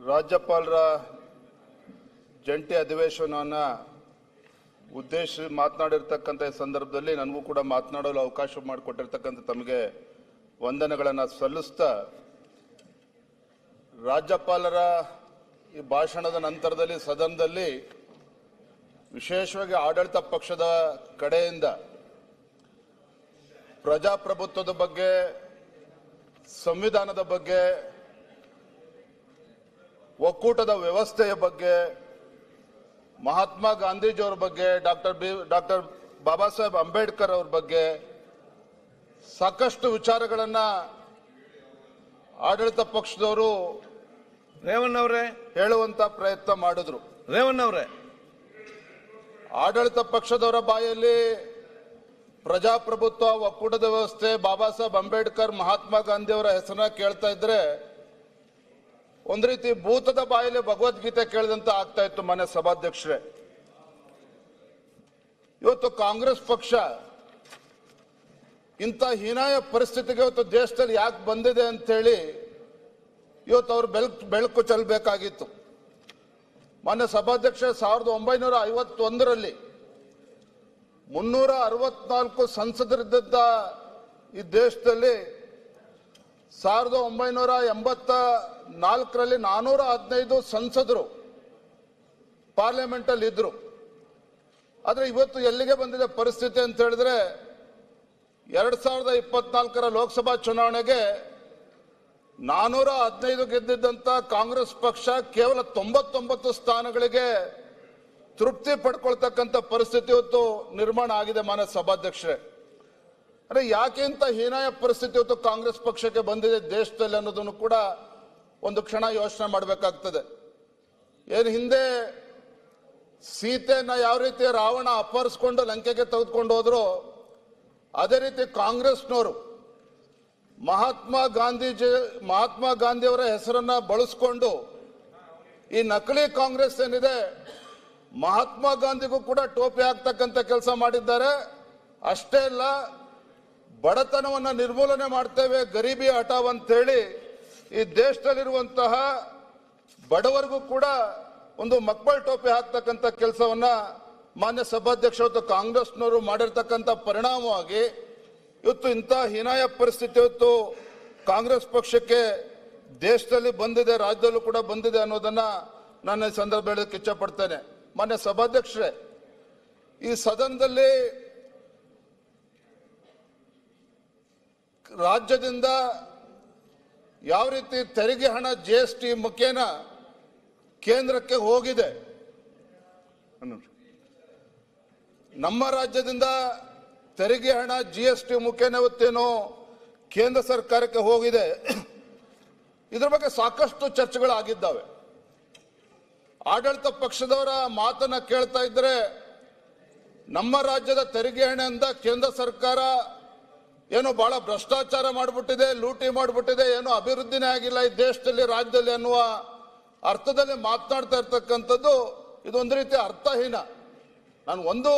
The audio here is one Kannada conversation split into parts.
ರಾಜ್ಯಪಾಲರ ಜಂಟಿ ಅಧಿವೇಶನವನ್ನು ಉದ್ದೇಶಿಸಿ ಮಾತನಾಡಿರ್ತಕ್ಕಂಥ ಸಂದರ್ಭದಲ್ಲಿ ನನಗೂ ಕೂಡ ಮಾತನಾಡಲು ಅವಕಾಶ ಮಾಡಿಕೊಟ್ಟಿರ್ತಕ್ಕಂಥ ತಮಗೆ ವಂದನೆಗಳನ್ನು ಸಲ್ಲಿಸ್ತಾ, ರಾಜ್ಯಪಾಲರ ಈ ಭಾಷಣದ ನಂತರದಲ್ಲಿ ಸದನದಲ್ಲಿ ವಿಶೇಷವಾಗಿ ಆಡಳಿತ ಪಕ್ಷದ ಕಡೆಯಿಂದ ಪ್ರಜಾಪ್ರಭುತ್ವದ ಬಗ್ಗೆ, ಸಂವಿಧಾನದ ಬಗ್ಗೆ, ಒಕ್ಕೂಟದ ವ್ಯವಸ್ಥೆಯ ಬಗ್ಗೆ, ಮಹಾತ್ಮ ಗಾಂಧೀಜಿಯವರ ಬಗ್ಗೆ, ಡಾಕ್ಟರ್ ಬಾಬಾ ಸಾಹೇಬ್ ಅಂಬೇಡ್ಕರ್ ಅವರ ಬಗ್ಗೆ ಸಾಕಷ್ಟು ವಿಚಾರಗಳನ್ನ ಆಡಳಿತ ಪಕ್ಷದವರು ರೇವಣ್ಣವರೇ ಹೇಳುವಂತ ಪ್ರಯತ್ನ ಮಾಡಿದ್ರು. ರೇವಣ್ಣವರೇ, ಆಡಳಿತ ಪಕ್ಷದವರ ಬಾಯಲ್ಲಿ ಪ್ರಜಾಪ್ರಭುತ್ವ, ಒಕ್ಕೂಟದ ವ್ಯವಸ್ಥೆ, ಬಾಬಾ ಸಾಹೇಬ್ ಅಂಬೇಡ್ಕರ್, ಮಹಾತ್ಮ ಗಾಂಧಿಯವರ ಹೆಸರನ್ನ ಕೇಳ್ತಾ ಇದ್ರೆ ಒಂದು ರೀತಿ ಭೂತದ ಬಾಯಲ್ಲಿ ಭಗವದ್ಗೀತೆ ಕೇಳಿದಂತ ಆಗ್ತಾ ಇತ್ತು. ಮನೆ ಸಭಾಧ್ಯಕ್ಷರೇ, ಇವತ್ತು ಕಾಂಗ್ರೆಸ್ ಪಕ್ಷ ಇಂಥ ಹೀನಾಯ ಪರಿಸ್ಥಿತಿಗೆ ಇವತ್ತು ದೇಶದಲ್ಲಿ ಯಾಕೆ ಬಂದಿದೆ ಅಂತೇಳಿ ಇವತ್ತು ಅವರು ಬೆಳಕು ಚೆಲ್ಲಬೇಕಾಗಿತ್ತು. ಮಾನ್ಯ ಸಭಾಧ್ಯಕ್ಷ, 1951ರಲ್ಲಿ 364 ಸಂಸದರಿದ್ದ ಈ ದೇಶದಲ್ಲಿ 1984ರಲ್ಲಿ 415 ಸಂಸದರು ಪಾರ್ಲಿಮೆಂಟ್ ಅಲ್ಲಿ ಇದ್ರು. ಆದ್ರೆ ಇವತ್ತು ಎಲ್ಲಿಗೆ ಬಂದಿದೆ ಪರಿಸ್ಥಿತಿ ಅಂತ ಹೇಳಿದ್ರೆ, 2024ರ ಲೋಕಸಭಾ ಚುನಾವಣೆಗೆ 415 ಗೆದ್ದಿದ್ದಂತ ಕಾಂಗ್ರೆಸ್ ಪಕ್ಷ ಕೇವಲ 99 ಸ್ಥಾನಗಳಿಗೆ ತೃಪ್ತಿ ಪಡ್ಕೊಳ್ತಕ್ಕಂಥ ಪರಿಸ್ಥಿತಿ ಇವತ್ತು ನಿರ್ಮಾಣ ಆಗಿದೆ. ಮಾನ್ಯ ಸಭಾಧ್ಯಕ್ಷರೇ, ಅರೆ ಯಾಕೆ ಇಂತ ಹೀನಾಯ ಪರಿಸ್ಥಿತಿ ಇವತ್ತು ಕಾಂಗ್ರೆಸ್ ಪಕ್ಷಕ್ಕೆ ಬಂದಿದೆ ದೇಶದಲ್ಲಿ ಅನ್ನೋದನ್ನು ಕೂಡ ಒಂದು ಕ್ಷಣ ಯೋಚನೆ ಮಾಡಬೇಕಾಗ್ತದೆ. ಏನು ಹಿಂದೆ ಸೀತೆಯನ್ನ ಯಾವ ರೀತಿ ರಾವಣ ಅಪಹರಿಸಿಕೊಂಡು ಲಂಕೆಗೆ ತೆಗೆದುಕೊಂಡು ಹೋದ್ರು, ಅದೇ ರೀತಿ ಕಾಂಗ್ರೆಸ್ನವರು ಮಹಾತ್ಮ ಗಾಂಧಿಯವರ ಹೆಸರನ್ನ ಬಳಸ್ಕೊಂಡು ಈ ನಕಲಿ ಕಾಂಗ್ರೆಸ್ ಏನಿದೆ, ಮಹಾತ್ಮ ಗಾಂಧಿಗೂ ಕೂಡ ಟೋಪಿ ಹಾಕ್ತಕ್ಕಂಥ ಕೆಲಸ ಮಾಡಿದ್ದಾರೆ. ಅಷ್ಟೇ ಅಲ್ಲ, ಬಡತನವನ್ನ ನಿರ್ಮೂಲನೆ ಮಾಡ್ತೇವೆ, ಗರೀಬಿ ಹಟಾವ್ ಅಂತೇಳಿ ಈ ದೇಶದಲ್ಲಿರುವಂತಹ ಬಡವರಿಗೂ ಕೂಡ ಒಂದು ಮಕ್ಕಳ ಟೋಪಿ ಹಾಕ್ತಕ್ಕಂಥ ಕೆಲಸವನ್ನ ಮಾನ್ಯ ಸಭಾಧ್ಯಕ್ಷ ಇವತ್ತು ಕಾಂಗ್ರೆಸ್ನವರು ಮಾಡಿರ್ತಕ್ಕಂಥ ಪರಿಣಾಮವಾಗಿ ಇವತ್ತು ಇಂಥ ಹೀನಾಯ ಪರಿಸ್ಥಿತಿ ಇವತ್ತು ಕಾಂಗ್ರೆಸ್ ಪಕ್ಷಕ್ಕೆ ದೇಶದಲ್ಲಿ ಬಂದಿದೆ, ರಾಜ್ಯದಲ್ಲೂ ಕೂಡ ಬಂದಿದೆ ಅನ್ನೋದನ್ನ ನಾನು ಈ ಸಂದರ್ಭ ಹೇಳೋದಕ್ಕೆ ಇಚ್ಛೆ ಪಡ್ತೇನೆ. ಮಾನ್ಯ ಸಭಾಧ್ಯಕ್ಷರೇ, ಈ ಸದನದಲ್ಲಿ ರಾಜ್ಯದಿಂದ ಯಾವ ರೀತಿ ತೆರಿಗೆ ಹಣ GST ಮುಖೇನ ಕೇಂದ್ರಕ್ಕೆ ಹೋಗಿದೆ, ನಮ್ಮ ರಾಜ್ಯದಿಂದ ತೆರಿಗೆ ಹಣ GST ಮುಖೇನ ಇವತ್ತೇನು ಕೇಂದ್ರ ಸರ್ಕಾರಕ್ಕೆ ಹೋಗಿದೆ, ಇದ್ರ ಬಗ್ಗೆ ಸಾಕಷ್ಟು ಚರ್ಚೆಗಳಾಗಿದ್ದಾವೆ. ಆಡಳಿತ ಪಕ್ಷದವರ ಮಾತನ್ನ ಕೇಳ್ತಾ ಇದ್ರೆ, ನಮ್ಮ ರಾಜ್ಯದ ತೆರಿಗೆ ಹಣದಿಂದ ಕೇಂದ್ರ ಸರ್ಕಾರ ಏನೋ ಬಹಳ ಭ್ರಷ್ಟಾಚಾರ ಮಾಡಿಬಿಟ್ಟಿದೆ, ಲೂಟಿ ಮಾಡಿಬಿಟ್ಟಿದೆ, ಏನೋ ಅಭಿವೃದ್ಧಿನೇ ಆಗಿಲ್ಲ ಈ ದೇಶದಲ್ಲಿ, ರಾಜ್ಯದಲ್ಲಿ ಅನ್ನುವ ಅರ್ಥದಲ್ಲಿ ಮಾತನಾಡ್ತಾ ಇರ್ತಕ್ಕಂಥದ್ದು ಇದೊಂದು ರೀತಿ ಅರ್ಥಹೀನ. ನಾನು ಒಂದು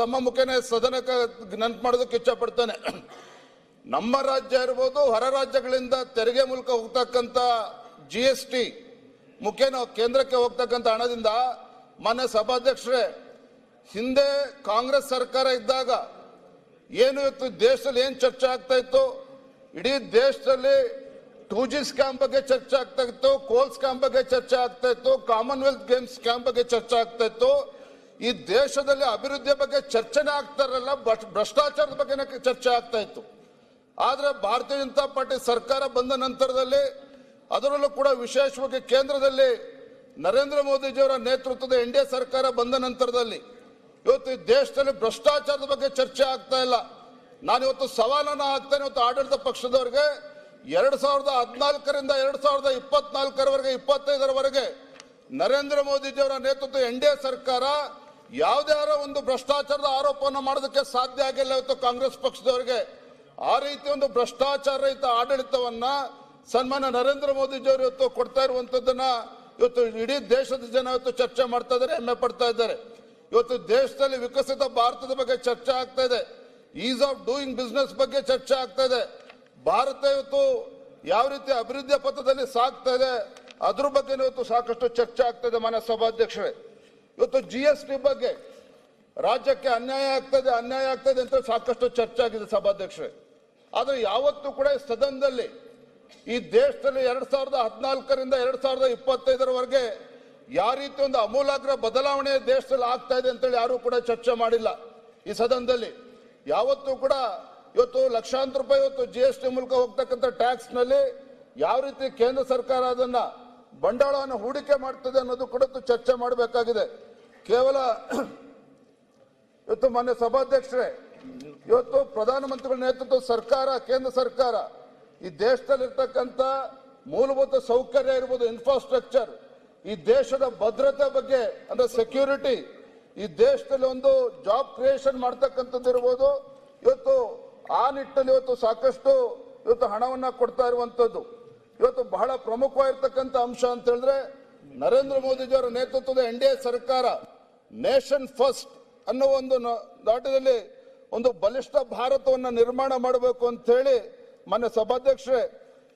ತಮ್ಮ ಮುಖೇನ ಸದನಕ್ಕೆ ನೆನಪು ಮಾಡೋದಕ್ಕೆ ಇಚ್ಛೆ ಪಡ್ತೇನೆ. ನಮ್ಮ ರಾಜ್ಯ ಇರ್ಬೋದು, ಹೊರ ರಾಜ್ಯಗಳಿಂದ ತೆರಿಗೆ ಮೂಲಕ ಹೋಗ್ತಕ್ಕಂಥ GST ಮುಖೇನ ಕೇಂದ್ರಕ್ಕೆ ಹೋಗ್ತಕ್ಕಂಥ ಹಣದಿಂದ, ಮಾನ್ಯ ಸಭಾಧ್ಯಕ್ಷರೇ, ಹಿಂದೆ ಕಾಂಗ್ರೆಸ್ ಸರ್ಕಾರ ಇದ್ದಾಗ ಏನು ಇವತ್ತು ದೇಶದಲ್ಲಿ ಏನು ಚರ್ಚೆ ಆಗ್ತಾ ಇತ್ತು, ಇಡೀ ದೇಶದಲ್ಲಿ 2G ಸ್ಕ್ಯಾಮ್ ಬಗ್ಗೆ ಚರ್ಚೆ ಆಗ್ತಾ ಇತ್ತು, ಕೋಲ್ ಸ್ಕ್ಯಾಮ್ ಬಗ್ಗೆ ಚರ್ಚೆ ಆಗ್ತಾ ಇತ್ತು, ಕಾಮನ್ವೆಲ್ತ್ ಗೇಮ್ಸ್ ಸ್ಕ್ಯಾಮ್ ಬಗ್ಗೆ ಚರ್ಚೆ ಆಗ್ತಾ ಇತ್ತು. ಈ ದೇಶದಲ್ಲಿ ಅಭಿವೃದ್ಧಿಯ ಬಗ್ಗೆ ಚರ್ಚೆನೇ ಆಗ್ತಾ ಇರಲ್ಲ, ಭ್ರಷ್ಟಾಚಾರದ ಬಗ್ಗೆ ಚರ್ಚೆ ಆಗ್ತಾ ಇತ್ತು. ಆದ್ರೆ ಭಾರತೀಯ ಜನತಾ ಪಾರ್ಟಿ ಸರ್ಕಾರ ಬಂದ ನಂತರದಲ್ಲಿ, ಅದರಲ್ಲೂ ಕೂಡ ವಿಶೇಷವಾಗಿ ಕೇಂದ್ರದಲ್ಲಿ ನರೇಂದ್ರ ಮೋದಿಜಿಯವರ ನೇತೃತ್ವದ NDA ಸರ್ಕಾರ ಬಂದ ನಂತರದಲ್ಲಿ ಇವತ್ತು ಈ ದೇಶದಲ್ಲಿ ಭ್ರಷ್ಟಾಚಾರದ ಬಗ್ಗೆ ಚರ್ಚೆ ಆಗ್ತಾ ಇಲ್ಲ. ನಾನು ಇವತ್ತು ಸವಾಲನ್ನು ಹಾಕ್ತೇನೆ ಇವತ್ತು ಆಡಳಿತ ಪಕ್ಷದವರಿಗೆ, 2014ರಿಂದ 2024ರವರೆಗೆ 25ರವರೆಗೆ ನರೇಂದ್ರ ಮೋದಿಜಿಯವರ ನೇತೃತ್ವದ NDA ಸರ್ಕಾರ ಯಾವುದೇ ಒಂದು ಭ್ರಷ್ಟಾಚಾರದ ಆರೋಪವನ್ನು ಮಾಡೋದಕ್ಕೆ ಸಾಧ್ಯ ಆಗಿಲ್ಲ ಇವತ್ತು ಕಾಂಗ್ರೆಸ್ ಪಕ್ಷದವರಿಗೆ. ಆ ರೀತಿ ಒಂದು ಭ್ರಷ್ಟಾಚಾರ ರಹಿತ ಆಡಳಿತವನ್ನ ಸನ್ಮಾನ್ಯ ನರೇಂದ್ರ ಮೋದಿಜಿಯವರು ಇವತ್ತು ಕೊಡ್ತಾ ಇರುವಂತದ್ದನ್ನ ಇವತ್ತು ಇಡೀ ದೇಶದ ಜನ ಇವತ್ತು ಚರ್ಚೆ ಮಾಡ್ತಾ ಇದ್ದಾರೆ, ಹೆಮ್ಮೆ ಪಡ್ತಾ ಇದ್ದಾರೆ. ಇವತ್ತು ದೇಶದಲ್ಲಿ ವಿಕಸಿತ ಭಾರತದ ಬಗ್ಗೆ ಚರ್ಚೆ ಆಗ್ತಾ ಇದೆ, ಈಸ್ ಆಫ್ ಡೂಯಿಂಗ್ ಬಿಸ್ನೆಸ್ ಬಗ್ಗೆ ಚರ್ಚೆ ಆಗ್ತಾ ಇದೆ. ಭಾರತ ಇವತ್ತು ಯಾವ ರೀತಿ ಅಭಿವೃದ್ಧಿಯ ಪಥದಲ್ಲಿ ಸಾಗ್ತಾ ಇದೆ ಅದ್ರ ಬಗ್ಗೆ ಇವತ್ತು ಸಾಕಷ್ಟು ಚರ್ಚೆ ಆಗ್ತದೆ ಮಾನ್ಯ ಸಭಾಧ್ಯಕ್ಷರೇ. ಇವತ್ತು GST ಬಗ್ಗೆ ರಾಜ್ಯಕ್ಕೆ ಅನ್ಯಾಯ ಆಗ್ತದೆ ಅಂತ ಸಾಕಷ್ಟು ಚರ್ಚೆ ಆಗಿದೆ ಸಭಾಧ್ಯಕ್ಷರೇ. ಆದ್ರೆ ಯಾವತ್ತೂ ಕೂಡ ಈ ಸದನದಲ್ಲಿ ಈ ದೇಶದಲ್ಲಿ 2014ರಿಂದ 2025ರವರೆಗೆ ಯಾವ ರೀತಿ ಒಂದು ಆಮೂಲಾಗ್ರ ಬದಲಾವಣೆ ದೇಶದಲ್ಲಿ ಆಗ್ತಾ ಇದೆ ಅಂತೇಳಿ ಯಾರು ಕೂಡ ಚರ್ಚೆ ಮಾಡಿಲ್ಲ ಈ ಸದನದಲ್ಲಿ. ಯಾವತ್ತೂ ಕೂಡ ಇವತ್ತು ಲಕ್ಷಾಂತರ ರೂಪಾಯಿ ಇವತ್ತು GST ಮೂಲಕ ಹೋಗ್ತಕ್ಕಂಥ ಟ್ಯಾಕ್ಸ್ ನಲ್ಲಿ ಯಾವ ರೀತಿ ಕೇಂದ್ರ ಸರ್ಕಾರ ಅದನ್ನ ಬಂಡವಾಳವನ್ನು ಹೂಡಿಕೆ ಮಾಡ್ತದೆ ಅನ್ನೋದು ಕೂಡ ಚರ್ಚೆ ಮಾಡಬೇಕಾಗಿದೆ. ಕೇವಲ ಇವತ್ತು ಮಾನ್ಯ ಸಭಾಧ್ಯಕ್ಷರೇ, ಇವತ್ತು ಪ್ರಧಾನಮಂತ್ರಿಗಳ ನೇತೃತ್ವದ ಸರ್ಕಾರ, ಕೇಂದ್ರ ಸರ್ಕಾರ ಈ ದೇಶದಲ್ಲಿರ್ತಕ್ಕಂಥ ಮೂಲಭೂತ ಸೌಕರ್ಯ ಇರ್ಬೋದು, ಇನ್ಫ್ರಾಸ್ಟ್ರಕ್ಚರ್, ಈ ದೇಶದ ಭದ್ರತೆ ಬಗ್ಗೆ ಅಂದ್ರೆ ಸೆಕ್ಯೂರಿಟಿ, ಈ ದೇಶದಲ್ಲಿ ಒಂದು ಜಾಬ್ ಕ್ರಿಯೇಷನ್ ಮಾಡ್ತಕ್ಕಂಥದ್ದು ಇರ್ಬೋದು, ಇವತ್ತು ಆ ನಿಟ್ಟಿನಲ್ಲಿ ಇವತ್ತು ಸಾಕಷ್ಟು ಇವತ್ತು ಹಣವನ್ನ ಕೊಡ್ತಾ ಇರುವಂತದ್ದು. ಇವತ್ತು ಬಹಳ ಪ್ರಮುಖವಾಗಿರ್ತಕ್ಕಂಥ ಅಂಶ ಅಂತ ಹೇಳಿದ್ರೆ ನರೇಂದ್ರ ಮೋದಿಜಿಯವರ ನೇತೃತ್ವದ NDA ಸರ್ಕಾರ ನೇಷನ್ ಫಸ್ಟ್ ಅನ್ನೋ ಒಂದು ನಾಟದಲ್ಲಿ ಒಂದು ಬಲಿಷ್ಠ ಭಾರತವನ್ನ ನಿರ್ಮಾಣ ಮಾಡಬೇಕು ಅಂತ ಹೇಳಿ ಮಾನ್ಯ ಸಭಾಧ್ಯಕ್ಷರೇ,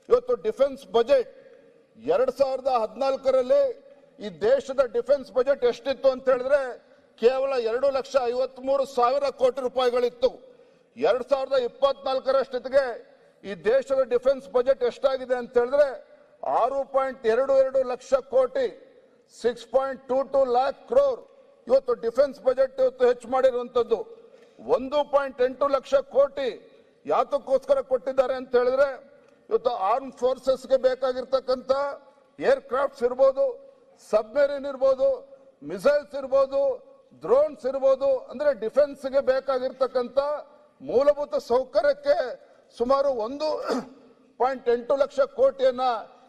ಇವತ್ತು ಡಿಫೆನ್ಸ್ ಬಜೆಟ್ 2014ರಲ್ಲಿ ಈ ದೇಶದ ಡಿಫೆನ್ಸ್ ಬಜೆಟ್ ಎಷ್ಟಿತ್ತು ಅಂತ ಹೇಳಿದ್ರೆ ಕೇವಲ 2,53,000 ಕೋಟಿ ರೂಪಾಯಿಗಳಿತ್ತು. 2024ರಷ್ಟೊತ್ತಿಗೆ ಈ ದೇಶದ ಡಿಫೆನ್ಸ್ ಬಜೆಟ್ ಎಷ್ಟಾಗಿದೆ ಅಂತ ಹೇಳಿದ್ರೆ 6.22 ಲಕ್ಷ ಕೋಟಿ, 6.22 lakh crore ಇವತ್ತು ಡಿಫೆನ್ಸ್ ಬಜೆಟ್ ಇವತ್ತು ಹೆಚ್ಚು ಮಾಡಿರುವಂತದ್ದು. 1.8 ಲಕ್ಷ ಕೋಟಿ ಯಾತಕ್ಕೋಸ್ಕರ ಕೊಟ್ಟಿದ್ದಾರೆ ಅಂತ ಹೇಳಿದ್ರೆ ಇವತ್ತು ಆರ್ಮ್ ಫೋರ್ಸಸ್ಗೆ ಬೇಕಾಗಿರ್ತಕ್ಕಂಥ ಏರ್ ಕ್ರಾಫ್ಟ್ಸ್ ಇರ್ಬೋದು, ಸಬ್ಮೆರಿನ್ ಇರ್ಬೋದು, ಮಿಸೈಲ್ಸ್ ಇರ್ಬೋದು, ಡ್ರೋನ್ಸ್ ಇರ್ಬೋದು, ಅಂದ್ರೆ ಡಿಫೆನ್ಸ್ಗೆ ಬೇಕಾಗಿರ್ತಕ್ಕಂಥ ಮೂಲಭೂತ ಸೌಕರ್ಯಕ್ಕೆ ಸುಮಾರು 1.8 ಲಕ್ಷ ಕೋಟಿಯನ್ನ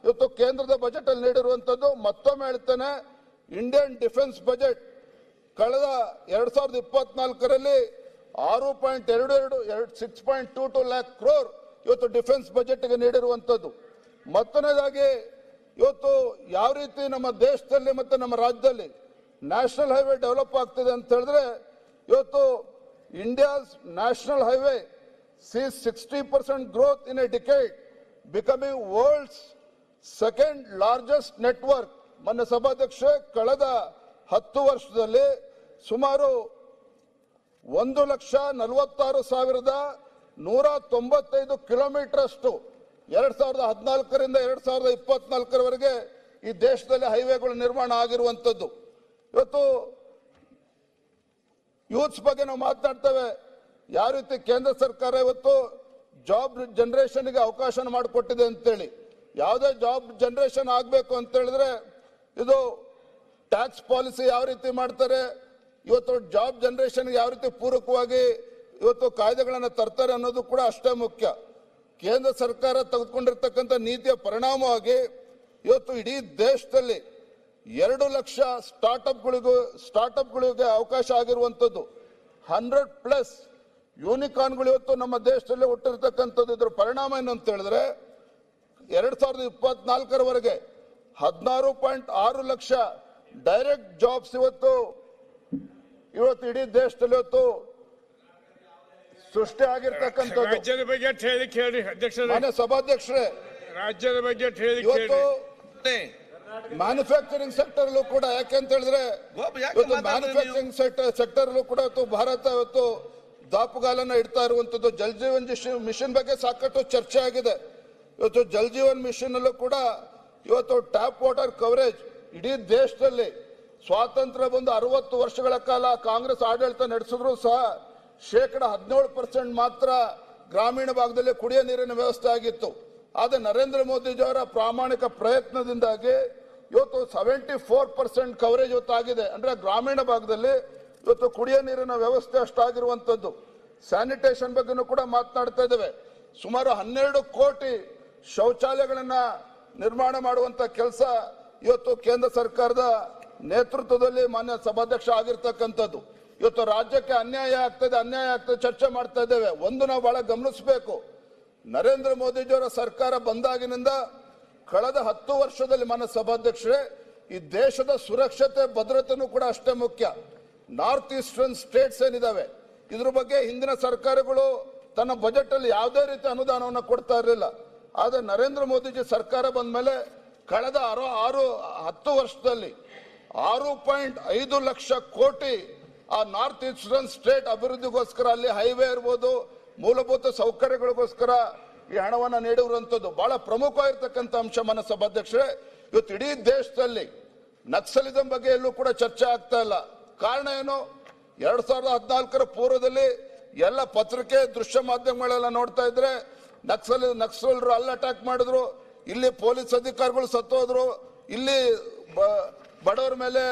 ಇವತ್ತು ಕೇಂದ್ರದ ಬಜೆಟ್ ಅಲ್ಲಿ ನೀಡಿರುವಂತದ್ದು. ಮತ್ತೊಮ್ಮೆ ಹೇಳ್ತೇನೆ, ಇಂಡಿಯನ್ ಡಿಫೆನ್ಸ್ ಬಜೆಟ್ ಕಳೆದ 2024ರಲ್ಲಿ 6.22 ಲ್ಯಾಕ್ ಕ್ರೋರ್ ಇವತ್ತು ಡಿಫೆನ್ಸ್ ಬಜೆಟ್ಗೆ ನೀಡಿರುವಂತದ್ದು. ಮತ್ತೊಂದಾಗಿ ಇವತ್ತು ಯಾವ ರೀತಿ ನಮ್ಮ ದೇಶದಲ್ಲಿ ಮತ್ತೆ ನಮ್ಮ ರಾಜ್ಯದಲ್ಲಿ ನ್ಯಾಷನಲ್ ಹೈವೇ ಡೆವಲಪ್ ಆಗ್ತಿದೆ ಅಂತ ಹೇಳಿದ್ರೆ ಇವತ್ತು India's national highway sees 60% growth in a decade, becoming world's second largest network. ಮಾನ್ಯ ಸಭಾಧ್ಯಕ್ಷ, ಕಳೆದ 10 ವರ್ಷದಲ್ಲಿ ಸುಮಾರು 1,46,195 ಕಿಲೋಮೀಟರ್ ಅಷ್ಟು 2014ರಿಂದ 2024ರವರೆಗೆ ಈ ದೇಶದಲ್ಲಿ ಹೈವೇಗಳು ನಿರ್ಮಾಣ ಆಗಿರುವಂತದ್ದು. ಇವತ್ತು ಯೂತ್ಸ್ ಬಗ್ಗೆ ನಾವು ಮಾತನಾಡ್ತೇವೆ, ಯಾವ ರೀತಿ ಕೇಂದ್ರ ಸರ್ಕಾರ ಇವತ್ತು ಜಾಬ್ ಜನರೇಷನ್ಗೆ ಅವಕಾಶ ಮಾಡಿಕೊಟ್ಟಿದೆ ಅಂತೇಳಿ. ಯಾವುದೇ ಜಾಬ್ ಜನರೇಷನ್ ಆಗಬೇಕು ಅಂತ ಹೇಳಿದ್ರೆ ಇದು ಟ್ಯಾಕ್ಸ್ ಪಾಲಿಸಿ ಯಾವ ರೀತಿ ಮಾಡ್ತಾರೆ, ಇವತ್ತು ಜಾಬ್ ಜನರೇಷನ್ಗೆ ಯಾವ ರೀತಿ ಪೂರಕವಾಗಿ ಇವತ್ತು ಕಾಯ್ದೆಗಳನ್ನು ತರ್ತಾರೆ ಅನ್ನೋದು ಕೂಡ ಅಷ್ಟೇ ಮುಖ್ಯ. ಕೇಂದ್ರ ಸರ್ಕಾರ ತೆಗೆದುಕೊಂಡಿರ್ತಕ್ಕಂಥ ನೀತಿಯ ಪರಿಣಾಮವಾಗಿ ಇವತ್ತು ಇಡೀ ದೇಶದಲ್ಲಿ 2 ಲಕ್ಷ ಸ್ಟಾರ್ಟ್ಅಪ್ಗಳಿಗೆ ಅವಕಾಶ ಆಗಿರುವಂಥದ್ದು. 100+ ಯೂನಿಕಾರ್ನ್ಗಳು ಇವತ್ತು ನಮ್ಮ ದೇಶದಲ್ಲಿ ಹುಟ್ಟಿರ್ತಕ್ಕಂಥದ್ದು. ಇದರ ಪರಿಣಾಮ ಏನು ಅಂತ ಹೇಳಿದ್ರೆ 2024ರವರೆಗೆ 16.6 ಲಕ್ಷ ಡೈರೆಕ್ಟ್ ಜಾಬ್ಸ್ ಇವತ್ತು ಇಡೀ ದೇಶದಲ್ಲಿ ಇವತ್ತು ಸೃಷ್ಟಿ ಆಗಿರ್ತಕ್ಕಂಥದ್ದು. ರಾಜ್ಯದ ಬಗ್ಗೆ ಹೇಳಿ ಕೇಳಿ ಅಧ್ಯಕ್ಷರೇ, ಮಾನ್ಯ ಸಭಾಧ್ಯಕ್ಷರೇ, ರಾಜ್ಯದ ಬಗ್ಗೆ ಹೇಳಿ ಇವತ್ತು ಮ್ಯಾನುಫ್ಯಾಕ್ಚರಿಂಗ್ ಸೆಕ್ಟರ್ ಕೂಡ ಯಾಕೆಂತ ಹೇಳಿದ್ರೆ ಇವತ್ತು ಮ್ಯಾನುಫ್ಯಾಕ್ಚರಿಂಗ್ ಸೆಕ್ಟರ್ ಕೂಡ ಇವತ್ತು ಭಾರತ ಇವತ್ತು ದಾಪುಗಾಲನ್ನ ಇಡ್ತಾ ಇರುವಂತದ್ದು. ಜಲ್ ಜೀವನ್ ಮಿಷನ್ ಬಗ್ಗೆ ಸಾಕಷ್ಟು ಚರ್ಚೆ ಆಗಿದೆ. ಇವತ್ತು ಜಲ್ ಜೀವನ್ ಮಿಷನ್ ಅಲ್ಲೂ ಕೂಡ ಇವತ್ತು ಟ್ಯಾಪ್ ವಾಟರ್ ಕವರೇಜ್ ಇಡೀ ದೇಶದಲ್ಲಿ ಸ್ವಾತಂತ್ರ್ಯ ಬಂದು 60 ವರ್ಷಗಳ ಕಾಲ ಕಾಂಗ್ರೆಸ್ ಆಡಳಿತ ನಡೆಸಿದ್ರು ಸಹ 17% ಮಾತ್ರ ಗ್ರಾಮೀಣ ಭಾಗದಲ್ಲಿ ಕುಡಿಯ ನೀರಿನ ವ್ಯವಸ್ಥೆ ಆಗಿತ್ತು. ಆದರೆ ನರೇಂದ್ರ ಮೋದಿಜಿಯವರ ಪ್ರಾಮಾಣಿಕ ಪ್ರಯತ್ನದಿಂದಾಗಿ ಇವತ್ತು 74% ಕವರೇಜ್ ಇವತ್ತು ಆಗಿದೆ. ಅಂದ್ರೆ ಗ್ರಾಮೀಣ ಭಾಗದಲ್ಲಿ ಇವತ್ತು ಕುಡಿಯ ನೀರಿನ ವ್ಯವಸ್ಥೆ ಅಷ್ಟಾಗಿರುವಂತದ್ದು. ಸ್ಯಾನಿಟೇಷನ್ ಬಗ್ಗೆನೂ ಕೂಡ ಮಾತನಾಡ್ತಾ ಇದ್ದೇವೆ. ಸುಮಾರು 12 ಕೋಟಿ ಶೌಚಾಲಯಗಳನ್ನ ನಿರ್ಮಾಣ ಮಾಡುವಂತ ಕೆಲಸ ಇವತ್ತು ಕೇಂದ್ರ ಸರ್ಕಾರದ ನೇತೃತ್ವದಲ್ಲಿ ಮಾನ್ಯ ಸಭಾಧ್ಯಕ್ಷ ಆಗಿರ್ತಕ್ಕಂಥದ್ದು. ಇವತ್ತು ರಾಜ್ಯಕ್ಕೆ ಅನ್ಯಾಯ ಆಗ್ತದೆ ಚರ್ಚೆ ಮಾಡ್ತಾ ಇದ್ದೇವೆ. ಒಂದು ನಾವು ಬಹಳ ಗಮನಿಸಬೇಕು, ನರೇಂದ್ರ ಮೋದಿಜಿಯವರ ಸರ್ಕಾರ ಬಂದಾಗಿನಿಂದ ಕಳೆದ 10 ವರ್ಷದಲ್ಲಿ ಮಾನ್ಯ ಸಭಾಧ್ಯಕ್ಷರೇ ಈ ದೇಶದ ಸುರಕ್ಷತೆ ಭದ್ರತೆನೂ ಕೂಡ ಅಷ್ಟೇ ಮುಖ್ಯ. ನಾರ್ತ್ ಈಸ್ಟರ್ನ್ ಸ್ಟೇಟ್ಸ್ ಏನಿದಾವೆ ಇದ್ರ ಬಗ್ಗೆ ಹಿಂದಿನ ಸರ್ಕಾರಗಳು ತನ್ನ ಬಜೆಟ್ ಅಲ್ಲಿ ಯಾವುದೇ ರೀತಿ ಅನುದಾನವನ್ನು ಕೊಡ್ತಾ ಇರಲಿಲ್ಲ. ಆದರೆ ನರೇಂದ್ರ ಮೋದಿಜಿ ಸರ್ಕಾರ ಬಂದ ಮೇಲೆ ಕಳೆದ 10 ವರ್ಷದಲ್ಲಿ 6.5 ಲಕ್ಷ ಕೋಟಿ ಆ ನಾರ್ತ್ ಈಸ್ಟರ್ನ್ ಸ್ಟೇಟ್ ಅಭಿವೃದ್ಧಿಗೋಸ್ಕರ ಅಲ್ಲಿ ಹೈವೇ ಇರ್ಬೋದು, ಮೂಲಭೂತ ಸೌಕರ್ಯಗಳಿಗೋಸ್ಕರ ಈ ಹಣವನ್ನು ನೀಡಿರುವಂಥದ್ದು ಬಹಳ ಪ್ರಮುಖವಾಗಿರ್ತಕ್ಕಂಥ ಅಂಶ. ಮಾನ್ಯ ಸಭಾಧ್ಯಕ್ಷರೇ, ಇವತ್ತು ಇಡೀ ದೇಶದಲ್ಲಿ ನಕ್ಸಲಿಸಂ ಬಗ್ಗೆ ಎಲ್ಲೂ ಕೂಡ ಚರ್ಚೆ ಆಗ್ತಾ ಇಲ್ಲ. ಕಾರಣ ಏನು? 2014ರ ಪೂರ್ವದಲ್ಲಿ ಎಲ್ಲ ಪತ್ರಿಕೆ ದೃಶ್ಯ ಮಾಧ್ಯಮಗಳೆಲ್ಲ ನೋಡ್ತಾ ಇದ್ರೆ ನಕ್ಸಲರು ಅಲ್ಲಿ ಅಟ್ಯಾಕ್ ಮಾಡಿದ್ರು, ಇಲ್ಲಿ ಪೊಲೀಸ್ ಅಧಿಕಾರಿಗಳು ಸತ್ತೋದ್ರು, ಇಲ್ಲಿ ಬಡವರ ಮೇಲೆ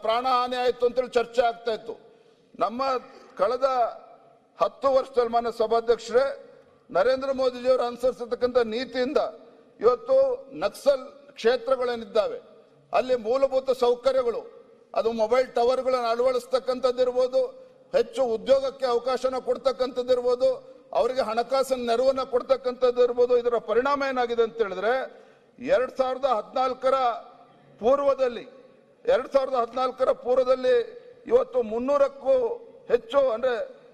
ಪ್ರಾಣ ಹಾನಿ ಆಯಿತು ಅಂತೇಳಿ ಚರ್ಚೆ ಆಗ್ತಾ ಇತ್ತು. ನಮ್ಮ ಕಳೆದ 10 ವರ್ಷದಲ್ಲಿ ಮಾನ್ಯ ಸಭಾಧ್ಯಕ್ಷರೇ, ನರೇಂದ್ರ ಮೋದಿಜಿಯವರು ಅನುಸರಿಸತಕ್ಕಂಥ ನೀತಿಯಿಂದ ಇವತ್ತು ನಕ್ಸಲ್ ಕ್ಷೇತ್ರಗಳೇನಿದ್ದಾವೆ ಅಲ್ಲಿ ಮೂಲಭೂತ ಸೌಕರ್ಯಗಳು, ಅದು ಮೊಬೈಲ್ ಟವರ್ಗಳನ್ನು ಅಳವಡಿಸ್ತಕ್ಕಂಥದ್ದಿರ್ಬೋದು, ಹೆಚ್ಚು ಉದ್ಯೋಗಕ್ಕೆ ಅವಕಾಶನ ಕೊಡ್ತಕ್ಕಂಥದ್ದಿರ್ಬೋದು, ಅವರಿಗೆ ಹಣಕಾಸಿನ ನೆರವನ್ನ ಕೊಡ್ತಕ್ಕಂಥದ್ದು ಇರ್ಬೋದು. ಇದರ ಪರಿಣಾಮ ಏನಾಗಿದೆ ಅಂತ ಹೇಳಿದ್ರೆ 2014ರ ಪೂರ್ವದಲ್ಲಿ ಇವತ್ತು 300ಕ್ಕೂ ಹೆಚ್ಚು, ಅಂದ್ರೆ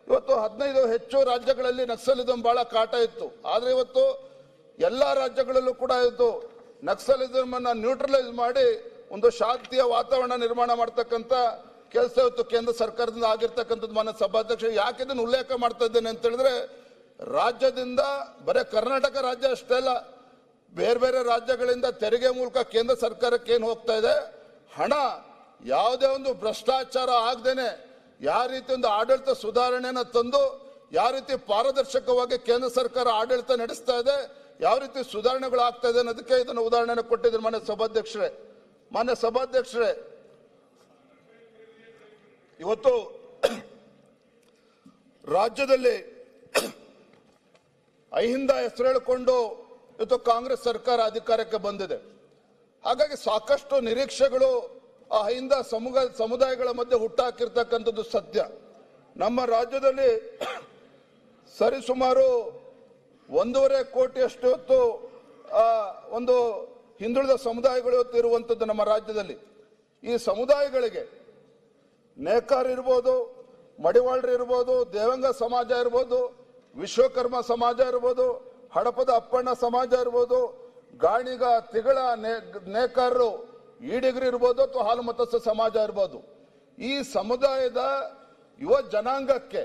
ಇವತ್ತು 15 ಹೆಚ್ಚು ರಾಜ್ಯಗಳಲ್ಲಿ ನಕ್ಸಲಿಸಂ ಬಹಳ ಕಾಟ ಇತ್ತು. ಆದ್ರೆ ಇವತ್ತು ಎಲ್ಲಾ ರಾಜ್ಯಗಳಲ್ಲೂ ಕೂಡ ಇದು ನಕ್ಸಲಿಸಂ ಅನ್ನ ನ್ಯೂಟ್ರಲೈಸ್ ಮಾಡಿ ಒಂದು ಶಾಂತಿಯ ವಾತಾವರಣ ನಿರ್ಮಾಣ ಮಾಡ್ತಕ್ಕಂಥ ಕೆಲಸ ಇವತ್ತು ಕೇಂದ್ರ ಸರ್ಕಾರದಿಂದ ಆಗಿರ್ತಕ್ಕಂಥದ್ದು. ಮಾನ್ಯ ಸಭಾಧ್ಯಕ್ಷ, ಯಾಕೆ ಇದನ್ನು ಉಲ್ಲೇಖ ಮಾಡ್ತಾ ಇದ್ದೇನೆ ಅಂತ ಹೇಳಿದ್ರೆ, ರಾಜ್ಯದಿಂದ ಬರೀ ಕರ್ನಾಟಕ ರಾಜ್ಯ ಅಷ್ಟೇ ಅಲ್ಲ, ಬೇರೆ ಬೇರೆ ರಾಜ್ಯಗಳಿಂದ ತೆರಿಗೆ ಮೂಲಕ ಕೇಂದ್ರ ಸರ್ಕಾರಕ್ಕೆ ಏನು ಹೋಗ್ತಾ ಇದೆ ಹಣ, ಯಾವುದೇ ಒಂದು ಭ್ರಷ್ಟಾಚಾರ ಆಗದೇನೆ ಯಾವ ರೀತಿ ಒಂದು ಆಡಳಿತ ಸುಧಾರಣೆನ ತಂದು ಯಾವ ರೀತಿ ಪಾರದರ್ಶಕವಾಗಿ ಕೇಂದ್ರ ಸರ್ಕಾರ ಆಡಳಿತ ನಡೆಸ್ತಾ ಇದೆ, ಯಾವ ರೀತಿ ಸುಧಾರಣೆಗಳು ಆಗ್ತಾ ಇದೆ ಅನ್ನೋದಕ್ಕೆ ಇದನ್ನು ಉದಾಹರಣೆ ಕೊಟ್ಟಿದ್ದೀನಿ. ಮಾನ್ಯ ಸಭಾಧ್ಯಕ್ಷರೇ, ಇವತ್ತು ರಾಜ್ಯದಲ್ಲಿ ಅಹಿಂದ ಹೆಸರು ಹೇಳಿಕೊಂಡು ಇವತ್ತು ಕಾಂಗ್ರೆಸ್ ಸರ್ಕಾರ ಅಧಿಕಾರಕ್ಕೆ ಬಂದಿದೆ. ಹಾಗಾಗಿ ಸಾಕಷ್ಟು ನಿರೀಕ್ಷೆಗಳು ಆ ಅಹಿಂದ ಸಮುದಾಯಗಳ ಮಧ್ಯೆ ಹುಟ್ಟಾಕಿರ್ತಕ್ಕಂಥದ್ದು ಸತ್ಯ. ನಮ್ಮ ರಾಜ್ಯದಲ್ಲಿ ಸರಿಸುಮಾರು 1.5 ಕೋಟಿಯಷ್ಟು ಇವತ್ತು ಒಂದು ಹಿಂದುಳಿದ ಸಮುದಾಯಗಳು ಇವತ್ತು ಇರುವಂಥದ್ದು ನಮ್ಮ ರಾಜ್ಯದಲ್ಲಿ. ಈ ಸಮುದಾಯಗಳಿಗೆ ನೇಕಾರ ಇರ್ಬೋದು, ಮಡಿವಾಳರು ಇರ್ಬೋದು, ದೇವಂಗ ಸಮಾಜ ಇರ್ಬೋದು, ವಿಶ್ವಕರ್ಮ ಸಮಾಜ ಇರ್ಬೋದು, ಹಡಪದ ಅಪ್ಪಣ್ಣ ಸಮಾಜ ಇರ್ಬೋದು, ಗಾಣಿಗ ತಿಗಳ ನೇಕಾರರು ಈಡಿಗರು ಇರ್ಬೋದು, ಅಥವಾ ಹಾಲು ಮತಸ್ಥ ಸಮಾಜ ಇರ್ಬೋದು. ಈ ಸಮುದಾಯದ ಯುವ ಜನಾಂಗಕ್ಕೆ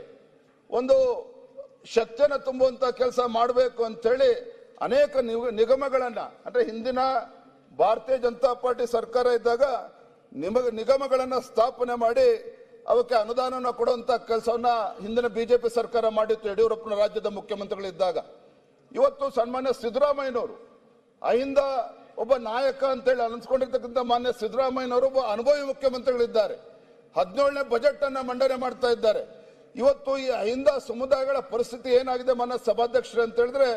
ಒಂದು ಶಕ್ತಿಯನ್ನು ತುಂಬುವಂತ ಕೆಲಸ ಮಾಡಬೇಕು ಅಂತೇಳಿ ಅನೇಕ ನಿಗಮಗಳನ್ನ, ಅಂದ್ರೆ ಹಿಂದಿನ ಭಾರತೀಯ ಜನತಾ ಪಾರ್ಟಿ ಸರ್ಕಾರ ಇದ್ದಾಗ ನಿಗಮಗಳನ್ನ ಸ್ಥಾಪನೆ ಮಾಡಿ ಅವಕ್ಕೆ ಅನುದಾನವನ್ನು ಕೊಡುವಂತ ಕೆಲಸವನ್ನ ಹಿಂದಿನ ಬಿಜೆಪಿ ಸರ್ಕಾರ ಮಾಡಿತ್ತು, ಯಡಿಯೂರಪ್ಪನ ರಾಜ್ಯದ ಮುಖ್ಯಮಂತ್ರಿಗಳಿದ್ದಾಗ. ಇವತ್ತು ಸನ್ಮಾನ್ಯ ಸಿದ್ದರಾಮಯ್ಯನವರು ಅಹಿಂದ ಒಬ್ಬ ನಾಯಕ ಅಂತೇಳಿ ಅನಿಸ್ಕೊಂಡಿರ್ತಕ್ಕಂಥ ಮಾನ್ಯ ಸಿದ್ದರಾಮಯ್ಯನವರು ಒಬ್ಬ ಅನುಭವಿ ಮುಖ್ಯಮಂತ್ರಿಗಳಿದ್ದಾರೆ. 17ನೇ ಬಜೆಟ್ ಅನ್ನ ಮಂಡನೆ ಮಾಡ್ತಾ ಇದ್ದಾರೆ. ಇವತ್ತು ಈ ಅಹಿಂದ ಸಮುದಾಯಗಳ ಪರಿಸ್ಥಿತಿ ಏನಾಗಿದೆ ಮಾನ್ಯ ಸಭಾಧ್ಯಕ್ಷರು ಅಂತ ಹೇಳಿದ್ರೆ,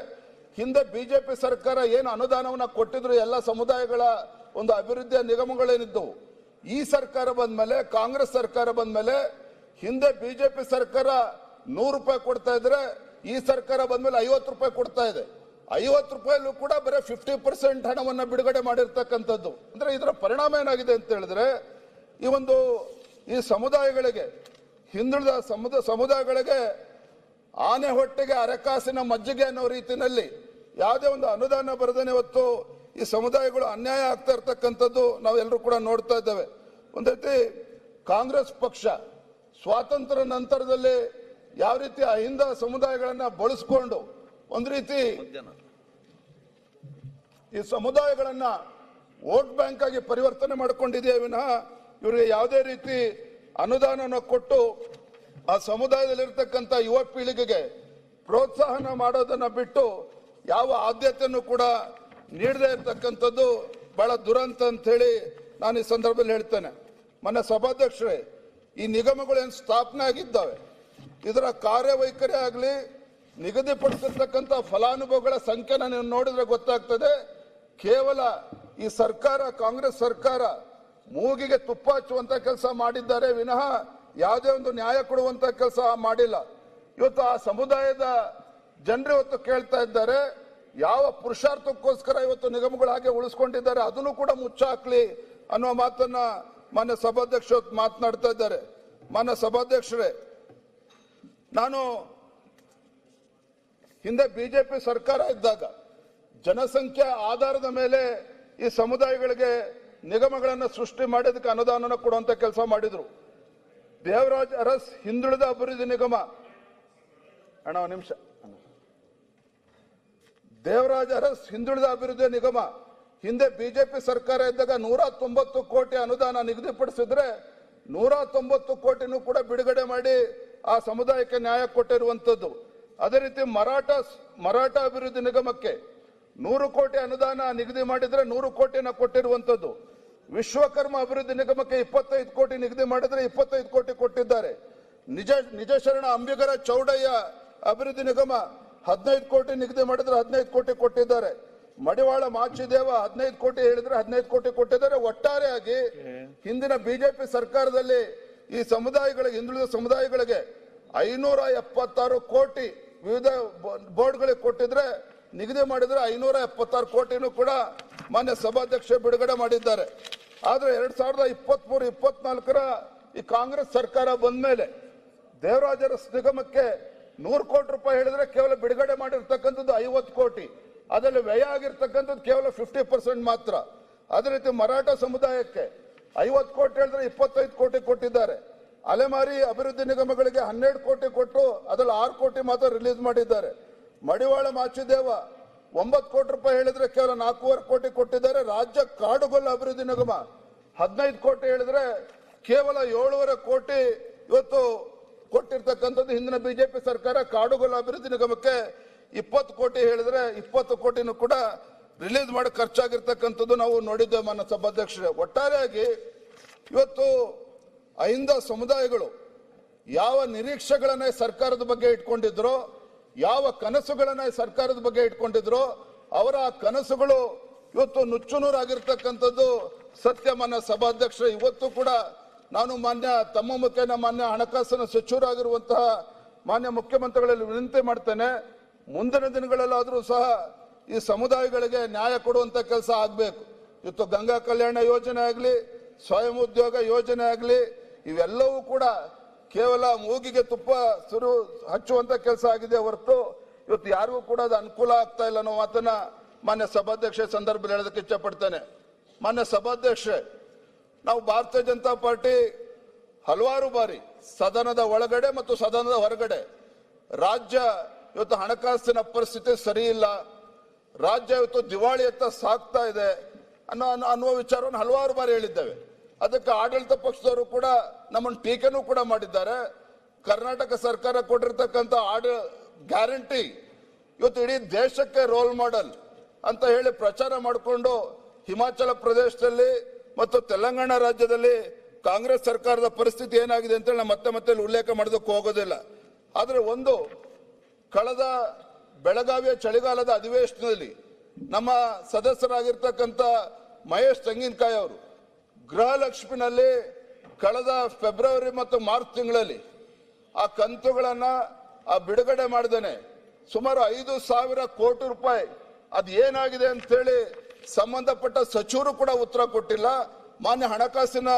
ಹಿಂದೆ ಬಿಜೆಪಿ ಸರ್ಕಾರ ಏನು ಅನುದಾನವನ್ನ ಕೊಟ್ಟಿದ್ರು ಎಲ್ಲ ಸಮುದಾಯಗಳ ಒಂದು ಅಭಿವೃದ್ಧಿಯ ನಿಗಮಗಳೇನಿದ್ದವು, ಈ ಸರ್ಕಾರ ಬಂದ್ಮೇಲೆ, ಕಾಂಗ್ರೆಸ್ ಸರ್ಕಾರ ಬಂದ್ಮೇಲೆ, ಹಿಂದೆ ಬಿಜೆಪಿ ಸರ್ಕಾರ 100 ರೂಪಾಯಿ ಕೊಡ್ತಾ ಇದ್ರೆ ಈ ಸರ್ಕಾರ ಬಂದ್ಮೇಲೆ 50 ರೂಪಾಯಿ ಕೊಡ್ತಾ ಇದೆ. 50 ರೂಪಾಯಿಲೂ ಕೂಡ ಬರೀ 50% ಹಣವನ್ನ ಬಿಡುಗಡೆ ಮಾಡಿರ್ತಕ್ಕಂಥದ್ದು. ಅಂದ್ರೆ ಇದರ ಪರಿಣಾಮ ಏನಾಗಿದೆ ಅಂತ ಹೇಳಿದ್ರೆ, ಈ ಸಮುದಾಯಗಳಿಗೆ, ಹಿಂದುಳಿದ ಸಮುದಾಯಗಳಿಗೆ ಆನೆ ಹೊಟ್ಟೆಗೆ ಅರೆಕಾಸಿನ ಮಜ್ಜಿಗೆ ಅನ್ನೋ ರೀತಿಯಲ್ಲಿ ಯಾವುದೇ ಒಂದು ಅನುದಾನ ಬರದೇನೆ ಇವತ್ತು ಈ ಸಮುದಾಯಗಳು ಅನ್ಯಾಯ ಆಗ್ತಾ ಇರ್ತಕ್ಕಂಥದ್ದು ನಾವೆಲ್ಲರೂ ಕೂಡ ನೋಡ್ತಾ ಇದ್ದೇವೆ. ಒಂದ್ ರೀತಿ ಕಾಂಗ್ರೆಸ್ ಪಕ್ಷ ಸ್ವಾತಂತ್ರ್ಯ ನಂತರದಲ್ಲಿ ಯಾವ ರೀತಿ ಅಹಿಂದ ಸಮುದಾಯಗಳನ್ನ ಬಳಸ್ಕೊಂಡು ಒಂದ್ ರೀತಿ ಈ ಸಮುದಾಯಗಳನ್ನ ವೋಟ್ ಬ್ಯಾಂಕ್ ಆಗಿ ಪರಿವರ್ತನೆ ಮಾಡಿಕೊಂಡಿದೆಯೇ ವಿನಃ ಇವರಿಗೆ ಯಾವುದೇ ರೀತಿ ಅನುದಾನವನ್ನು ಕೊಟ್ಟು ಆ ಸಮುದಾಯದಲ್ಲಿರ್ತಕ್ಕಂಥ ಯುವ ಪೀಳಿಗೆಗೆ ಪ್ರೋತ್ಸಾಹನ ಮಾಡೋದನ್ನ ಬಿಟ್ಟು ಯಾವ ಆದ್ಯತೆಯನ್ನು ಕೂಡ ನೀಡದೇ ಇರತಕ್ಕಂಥದ್ದು ಬಹಳ ದುರಂತ ಅಂತ ಹೇಳಿ ನಾನು ಈ ಸಂದರ್ಭದಲ್ಲಿ ಹೇಳ್ತೇನೆ. ಮೊನ್ನೆ ಸಭಾಧ್ಯಕ್ಷರೇ, ಈ ನಿಗಮಗಳು ಏನು ಸ್ಥಾಪನೆ ಆಗಿದ್ದಾವೆ, ಇದರ ಕಾರ್ಯವೈಖರಿ ಆಗಲಿ, ನಿಗದಿಪಡಿಸಿರ್ತಕ್ಕಂಥ ಫಲಾನುಭವಿಗಳ ಸಂಖ್ಯೆನ ನೀವು ನೋಡಿದ್ರೆ ಗೊತ್ತಾಗ್ತದೆ. ಕೇವಲ ಈ ಸರ್ಕಾರ, ಕಾಂಗ್ರೆಸ್ ಸರ್ಕಾರ ಮೂಗಿಗೆ ತುಪ್ಪ ಹಚ್ಚುವಂತ ಕೆಲಸ ಮಾಡಿದ್ದಾರೆ ವಿನಃ ಯಾವುದೇ ಒಂದು ನ್ಯಾಯ ಕೊಡುವಂತ ಕೆಲಸ ಮಾಡಿಲ್ಲ. ಇವತ್ತು ಆ ಸಮುದಾಯದ ಜನರು ಇವತ್ತು ಕೇಳ್ತಾ ಇದ್ದಾರೆ, ಯಾವ ಪುರುಷಾರ್ಥಕ್ಕೋಸ್ಕರ ಇವತ್ತು ನಿಗಮಗಳು ಹಾಗೆ ಉಳಿಸ್ಕೊಂಡಿದ್ದಾರೆ ಅದನ್ನು ಕೂಡ ಮುಚ್ಚಾಕ್ಲಿ ಅನ್ನೋ ಮಾತನ್ನ ಮಾನ್ಯ ಸಭಾಧ್ಯಕ್ಷರು ಮಾತನಾಡ್ತಾ ಇದ್ದಾರೆ. ಮಾನ್ಯ ಸಭಾಧ್ಯಕ್ಷರೇ, ನಾನು ಹಿಂದೆ ಬಿಜೆಪಿ ಸರ್ಕಾರ ಇದ್ದಾಗ ಜನಸಂಖ್ಯೆ ಆಧಾರದ ಮೇಲೆ ಈ ಸಮುದಾಯಗಳಿಗೆ ನಿಗಮಗಳನ್ನು ಸೃಷ್ಟಿ ಮಾಡೋದಕ್ಕೆ ಅನುದಾನ ಕೊಡುವಂತ ಕೆಲಸ ಮಾಡಿದ್ರು. ದೇವರಾಜ್ ಅರಸ್ ಹಿಂದುಳಿದ ಅಭಿವೃದ್ಧಿ ನಿಗಮ, ಅಣ್ಣ ಒಂದು ನಿಮಿಷ, ದೇವರಾಜ್ ಅರಸ್ ಹಿಂದುಳಿದ ಅಭಿವೃದ್ಧಿ ನಿಗಮ ಹಿಂದೆ ಬಿಜೆಪಿ ಸರ್ಕಾರ ಇದ್ದಾಗ 190 ಕೋಟಿ ಅನುದಾನ ನಿಗದಿಪಡಿಸಿದ್ರೆ 190 ಕೋಟಿನೂ ಕೂಡ ಬಿಡುಗಡೆ ಮಾಡಿ ಆ ಸಮುದಾಯಕ್ಕೆ ನ್ಯಾಯ ಕೊಟ್ಟಿರುವಂತದ್ದು. ಅದೇ ರೀತಿ ಮರಾಠ ಅಭಿವೃದ್ಧಿ ನಿಗಮಕ್ಕೆ 100 ಕೋಟಿ ಅನುದಾನ ನಿಗದಿ ಮಾಡಿದ್ರೆ 100 ಕೋಟಿನ ಕೊಟ್ಟಿರುವಂತದ್ದು. ವಿಶ್ವಕರ್ಮ ಅಭಿವೃದ್ಧಿ ನಿಗಮಕ್ಕೆ 25 ಕೋಟಿ ನಿಗದಿ ಮಾಡಿದ್ರೆ 25 ಕೋಟಿ ಕೊಟ್ಟಿದ್ದಾರೆ. ನಿಜ ಶರಣ ಅಂಬಿಗರ ಚೌಡಯ್ಯ ಅಭಿವೃದ್ಧಿ ನಿಗಮ 15 ಕೋಟಿ ನಿಗದಿ ಮಾಡಿದ್ರೆ 15 ಕೋಟಿ ಕೊಟ್ಟಿದ್ದಾರೆ. ಮಡಿವಾಳ ಮಾಚಿದೇವ 15 ಕೋಟಿ ಹೇಳಿದ್ರೆ 15 ಕೋಟಿ ಕೊಟ್ಟಿದ್ದಾರೆ. ಒಟ್ಟಾರೆಯಾಗಿ ಹಿಂದಿನ ಬಿಜೆಪಿ ಸರ್ಕಾರದಲ್ಲಿ ಈ ಸಮುದಾಯಗಳಿಗೆ, ಹಿಂದುಳಿದ ಸಮುದಾಯಗಳಿಗೆ 576 ಕೋಟಿ ವಿವಿಧ ಬೋರ್ಡ್ಗಳಿಗೆ ಕೊಟ್ಟಿದ್ರೆ, ನಿಗದಿ ಮಾಡಿದ್ರೆ 576 ಕೋಟಿನೂ ಕೂಡ ಮಾನ್ಯ ಸಭಾಧ್ಯಕ್ಷ ಬಿಡುಗಡೆ ಮಾಡಿದ್ದಾರೆ. ಆದ್ರೆ 2023-24ರ ಈ ಕಾಂಗ್ರೆಸ್ ಸರ್ಕಾರ ಬಂದ ಮೇಲೆ ದೇವರಾಜ ಅರಸ್ ನಿಗಮಕ್ಕೆ 100 ಕೋಟಿ ರೂಪಾಯಿ ಹೇಳಿದ್ರೆ ಕೇವಲ ಬಿಡುಗಡೆ ಮಾಡಿರ್ತಕ್ಕಂಥದ್ದು 50 ಕೋಟಿ, ಅದರಲ್ಲಿ ವ್ಯಯ ಆಗಿರ್ತಕ್ಕಂಥದ್ದು ಕೇವಲ 50% ಮಾತ್ರ. ಅದೇ ರೀತಿ ಮರಾಠ ಸಮುದಾಯಕ್ಕೆ 50 ಕೋಟಿ ಹೇಳಿದ್ರೆ 25 ಕೋಟಿ ಕೊಟ್ಟಿದ್ದಾರೆ. ಅಲೆಮಾರಿ ಅಭಿವೃದ್ಧಿ ನಿಗಮಗಳಿಗೆ 12 ಕೋಟಿ ಕೊಟ್ಟು ಅದರಲ್ಲಿ 6 ಕೋಟಿ ಮಾತ್ರ ರಿಲೀಸ್ ಮಾಡಿದ್ದಾರೆ. ಮಡಿವಾಳ ಮಾಚಿದೇವ 9 ಕೋಟಿ ರೂಪಾಯಿ ಹೇಳಿದ್ರೆ ಕೇವಲ 4.5 ಕೋಟಿ ಕೊಟ್ಟಿದ್ದಾರೆ. ರಾಜ್ಯ ಕಾಡುಗೊಲ್ಲ ಅಭಿವೃದ್ಧಿ ನಿಗಮ 15 ಕೋಟಿ ಹೇಳಿದ್ರೆ ಕೇವಲ 7.5 ಕೋಟಿ ಇವತ್ತು ಕೊಟ್ಟಿರ್ತಕ್ಕಂಥದ್ದು. ಹಿಂದಿನ ಬಿಜೆಪಿ ಸರ್ಕಾರ ಕಾಡುಗೊಲ್ಲ ಅಭಿವೃದ್ಧಿ ನಿಗಮಕ್ಕೆ 20 ಕೋಟಿ ಹೇಳಿದ್ರೆ 20 ಕೋಟಿನೂ ಕೂಡ ರಿಲೀಸ್ ಮಾಡಿ ಖರ್ಚಾಗಿರ್ತಕ್ಕಂಥದ್ದು ನಾವು ನೋಡಿದ್ದೇವೆ ಮಾನ್ಯ ಸಭಾಧ್ಯಕ್ಷರೇ. ಒಟ್ಟಾರೆಯಾಗಿ ಇವತ್ತು ಅಹಿಂದ ಸಮುದಾಯಗಳು ಯಾವ ನಿರೀಕ್ಷೆಗಳನ್ನ ಸರ್ಕಾರದ ಬಗ್ಗೆ ಇಟ್ಕೊಂಡಿದ್ರೋ, ಯಾವ ಕನಸುಗಳನ್ನ ಸರ್ಕಾರದ ಬಗ್ಗೆ ಇಟ್ಕೊಂಡಿದ್ರೋ, ಅವರ ಕನಸುಗಳು ಇವತ್ತು ನುಚ್ಚುನೂರಾಗಿರ್ತಕ್ಕಂಥದ್ದು ಸತ್ಯ ಮಾನ್ಯ ಸಭಾಧ್ಯಕ್ಷರೇ. ಇವತ್ತು ಕೂಡ ನಾನು ತಮ್ಮ ಮುಖೇನ ಮಾನ್ಯ ಹಣಕಾಸಿನ ಸಚಿವರಾಗಿರುವಂತಹ ಮಾನ್ಯ ಮುಖ್ಯಮಂತ್ರಿಗಳಲ್ಲಿ ವಿನಂತಿ ಮಾಡ್ತೇನೆ, ಮುಂದಿನ ದಿನಗಳಲ್ಲಾದರೂ ಸಹ ಈ ಸಮುದಾಯಗಳಿಗೆ ನ್ಯಾಯ ಕೊಡುವಂತ ಕೆಲಸ ಆಗಬೇಕು. ಇವತ್ತು ಗಂಗಾ ಕಲ್ಯಾಣ ಯೋಜನೆ ಆಗಲಿ, ಸ್ವಯಂ ಉದ್ಯೋಗ ಯೋಜನೆ ಆಗಲಿ, ಇವೆಲ್ಲವೂ ಕೂಡ ಕೇವಲ ಮೂಗಿಗೆ ತುಪ್ಪ ಹಚ್ಚುವಂತ ಕೆಲಸ ಆಗಿದೆ ಹೊರತು ಇವತ್ತು ಯಾರಿಗೂ ಕೂಡ ಅದು ಅನುಕೂಲ ಆಗ್ತಾ ಇಲ್ಲ ಅನ್ನೋ ಮಾತನ್ನ ಮಾನ್ಯ ಸಭಾಧ್ಯಕ್ಷ ಸಂದರ್ಭದಲ್ಲಿ ಹೇಳೋದಕ್ಕೆ ಇಚ್ಛೆ ಪಡ್ತೇನೆ. ಮಾನ್ಯ ಸಭಾಧ್ಯಕ್ಷೆ, ನಾವು ಭಾರತೀಯ ಜನತಾ ಪಾರ್ಟಿ ಹಲವಾರು ಬಾರಿ ಸದನದ ಒಳಗಡೆ ಮತ್ತು ಸದನದ ಹೊರಗಡೆ ರಾಜ್ಯ ಇವತ್ತು ಹಣಕಾಸಿನ ಪರಿಸ್ಥಿತಿ ಸರಿ ಇಲ್ಲ, ರಾಜ್ಯ ಇವತ್ತು ದಿವಾಳಿಯತ್ತ ಸಾಗ್ತಾ ಇದೆ ಅನ್ನುವ ವಿಚಾರವನ್ನು ಹಲವಾರು ಬಾರಿ ಹೇಳಿದ್ದೇವೆ. ಅದಕ್ಕೆ ಆಡಳಿತ ಪಕ್ಷದವರು ಕೂಡ ನಮ್ಮನ್ನು ಟೀಕೆನೂ ಕೂಡ ಮಾಡಿದ್ದಾರೆ. ಕರ್ನಾಟಕ ಸರ್ಕಾರ ಕೊಟ್ಟಿರ್ತಕ್ಕಂಥ ಗ್ಯಾರಂಟಿ ಇವತ್ತು ಇಡೀ ದೇಶಕ್ಕೆ ರೋಲ್ ಮಾಡೆಲ್ ಅಂತ ಹೇಳಿ ಪ್ರಚಾರ ಮಾಡಿಕೊಂಡು ಹಿಮಾಚಲ ಪ್ರದೇಶದಲ್ಲಿ ಮತ್ತು ತೆಲಂಗಾಣ ರಾಜ್ಯದಲ್ಲಿ ಕಾಂಗ್ರೆಸ್ ಸರ್ಕಾರದ ಪರಿಸ್ಥಿತಿ ಏನಾಗಿದೆ ಅಂತೇಳಿ ನಾನು ಮತ್ತೆ ಉಲ್ಲೇಖ ಮಾಡೋದಕ್ಕೆ ಹೋಗೋದಿಲ್ಲ. ಆದರೆ ಒಂದು, ಕಳೆದ ಬೆಳಗಾವಿಯ ಚಳಿಗಾಲದ ಅಧಿವೇಶನದಲ್ಲಿ ನಮ್ಮ ಸದಸ್ಯರಾಗಿರ್ತಕ್ಕಂಥ ಮಹೇಶ್ ತೆಂಗಿನಕಾಯಿ ಅವರು ಗೃಹಲಕ್ಷ್ಮಿನಲ್ಲಿ ಕಳೆದ ಫೆಬ್ರವರಿ ಮತ್ತು ಮಾರ್ಚ್ ತಿಂಗಳಲ್ಲಿ ಆ ಕಂತುಗಳನ್ನ ಬಿಡುಗಡೆ ಮಾಡಿದ್ದೇನೆ. ಸುಮಾರು 5,000 ಕೋಟಿ ರೂಪಾಯಿ ಅದು ಏನಾಗಿದೆ ಅಂತ ಹೇಳಿ ಸಂಬಂಧಪಟ್ಟ ಸಚಿವರು ಕೂಡ ಉತ್ತರ ಕೊಟ್ಟಿಲ್ಲ. ಮಾನ್ಯ ಹಣಕಾಸಿನ